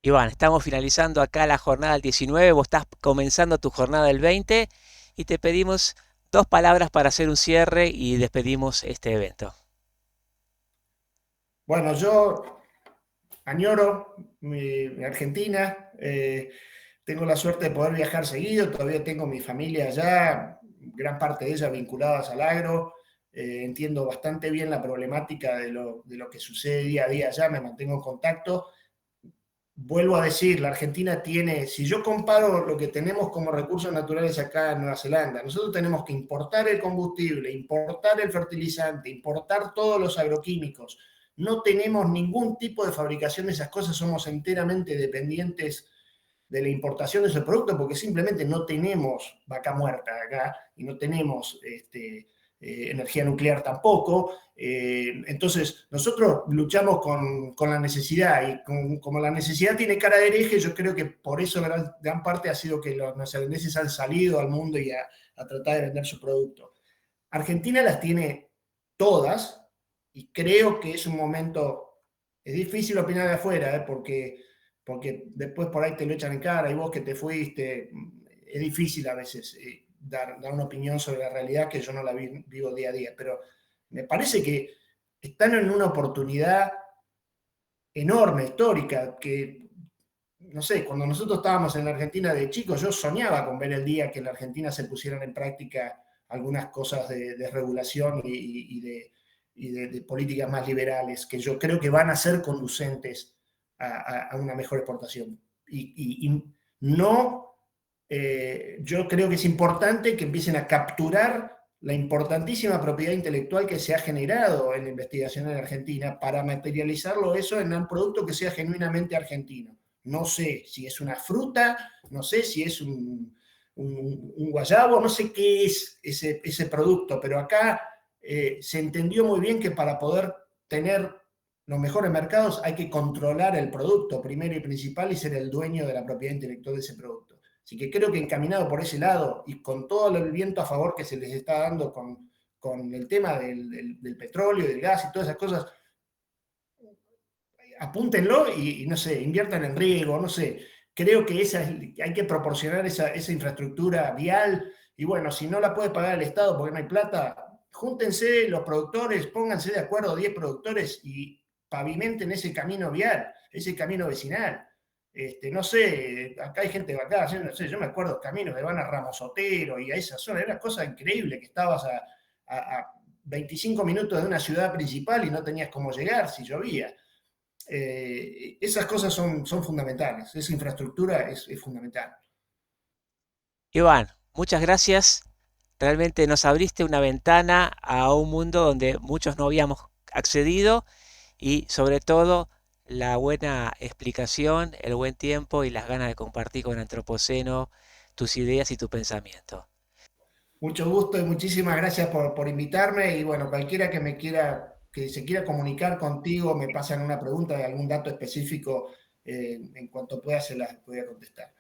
Iván, estamos finalizando acá la jornada del 19, vos estás comenzando tu jornada del 20 y te pedimos 2 palabras para hacer un cierre y despedimos este evento. Bueno, yo añoro mi Argentina, tengo la suerte de poder viajar seguido, todavía tengo mi familia allá, gran parte de ella vinculadas al agro, entiendo bastante bien la problemática de lo que sucede día a día allá, me mantengo en contacto. Vuelvo a decir, la Argentina tiene, si yo comparo lo que tenemos como recursos naturales acá en Nueva Zelanda, nosotros tenemos que importar el combustible, importar el fertilizante, importar todos los agroquímicos. No tenemos ningún tipo de fabricación de esas cosas, somos enteramente dependientes de la importación de esos productos porque simplemente no tenemos vaca muerta acá y no tenemos energía nuclear tampoco. Entonces, nosotros luchamos con la necesidad y como la necesidad tiene cara de hereje, yo creo que por eso gran parte ha sido que los neozelandeses han salido al mundo y a tratar de vender su producto. Argentina las tiene todas y creo que es un momento, es difícil opinar de afuera, porque después por ahí te lo echan en cara y vos que te fuiste, es difícil a veces dar una opinión sobre la realidad que yo no la vivo día a día, pero me parece que están en una oportunidad enorme, histórica, que, no sé, cuando nosotros estábamos en la Argentina de chicos, yo soñaba con ver el día que en la Argentina se pusieran en práctica algunas cosas de regulación y de políticas más liberales, que yo creo que van a ser conducentes a una mejor exportación. Y no, yo creo que es importante que empiecen a capturar la importantísima propiedad intelectual que se ha generado en la investigación en Argentina para materializarlo eso en un producto que sea genuinamente argentino. No sé si es una fruta, no sé si es un guayabo, no sé qué es ese producto, pero acá se entendió muy bien que para poder tener los mejores mercados hay que controlar el producto primero y principal y ser el dueño de la propiedad intelectual de ese producto. Así que creo que encaminado por ese lado y con todo el viento a favor que se les está dando con el tema del petróleo, del gas y todas esas cosas, apúntenlo y no sé, inviertan en riego, no sé. Creo que hay que proporcionar esa infraestructura vial y bueno, si no la puede pagar el Estado porque no hay plata, júntense los productores, pónganse de acuerdo 10 productores y pavimenten ese camino vial, ese camino vecinal. No sé, acá hay gente de acá, no sé, yo me acuerdo caminos que van a Ramos Otero y a esa zona, era una cosa increíble que estabas a 25 minutos de una ciudad principal y no tenías cómo llegar si llovía. Esas cosas son fundamentales, esa infraestructura es fundamental. Iván, muchas gracias. Realmente nos abriste una ventana a un mundo donde muchos no habíamos accedido y sobre todo la buena explicación, el buen tiempo y las ganas de compartir con Antropoceno tus ideas y tu pensamiento. Mucho gusto y muchísimas gracias por invitarme y bueno, cualquiera que se quiera comunicar contigo, me pasan una pregunta de algún dato específico, en cuanto pueda se las voy a contestar.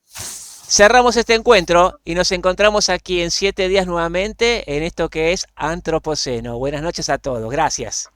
Cerramos este encuentro y nos encontramos aquí en 7 días nuevamente en esto que es Antropoceno. Buenas noches a todos. Gracias.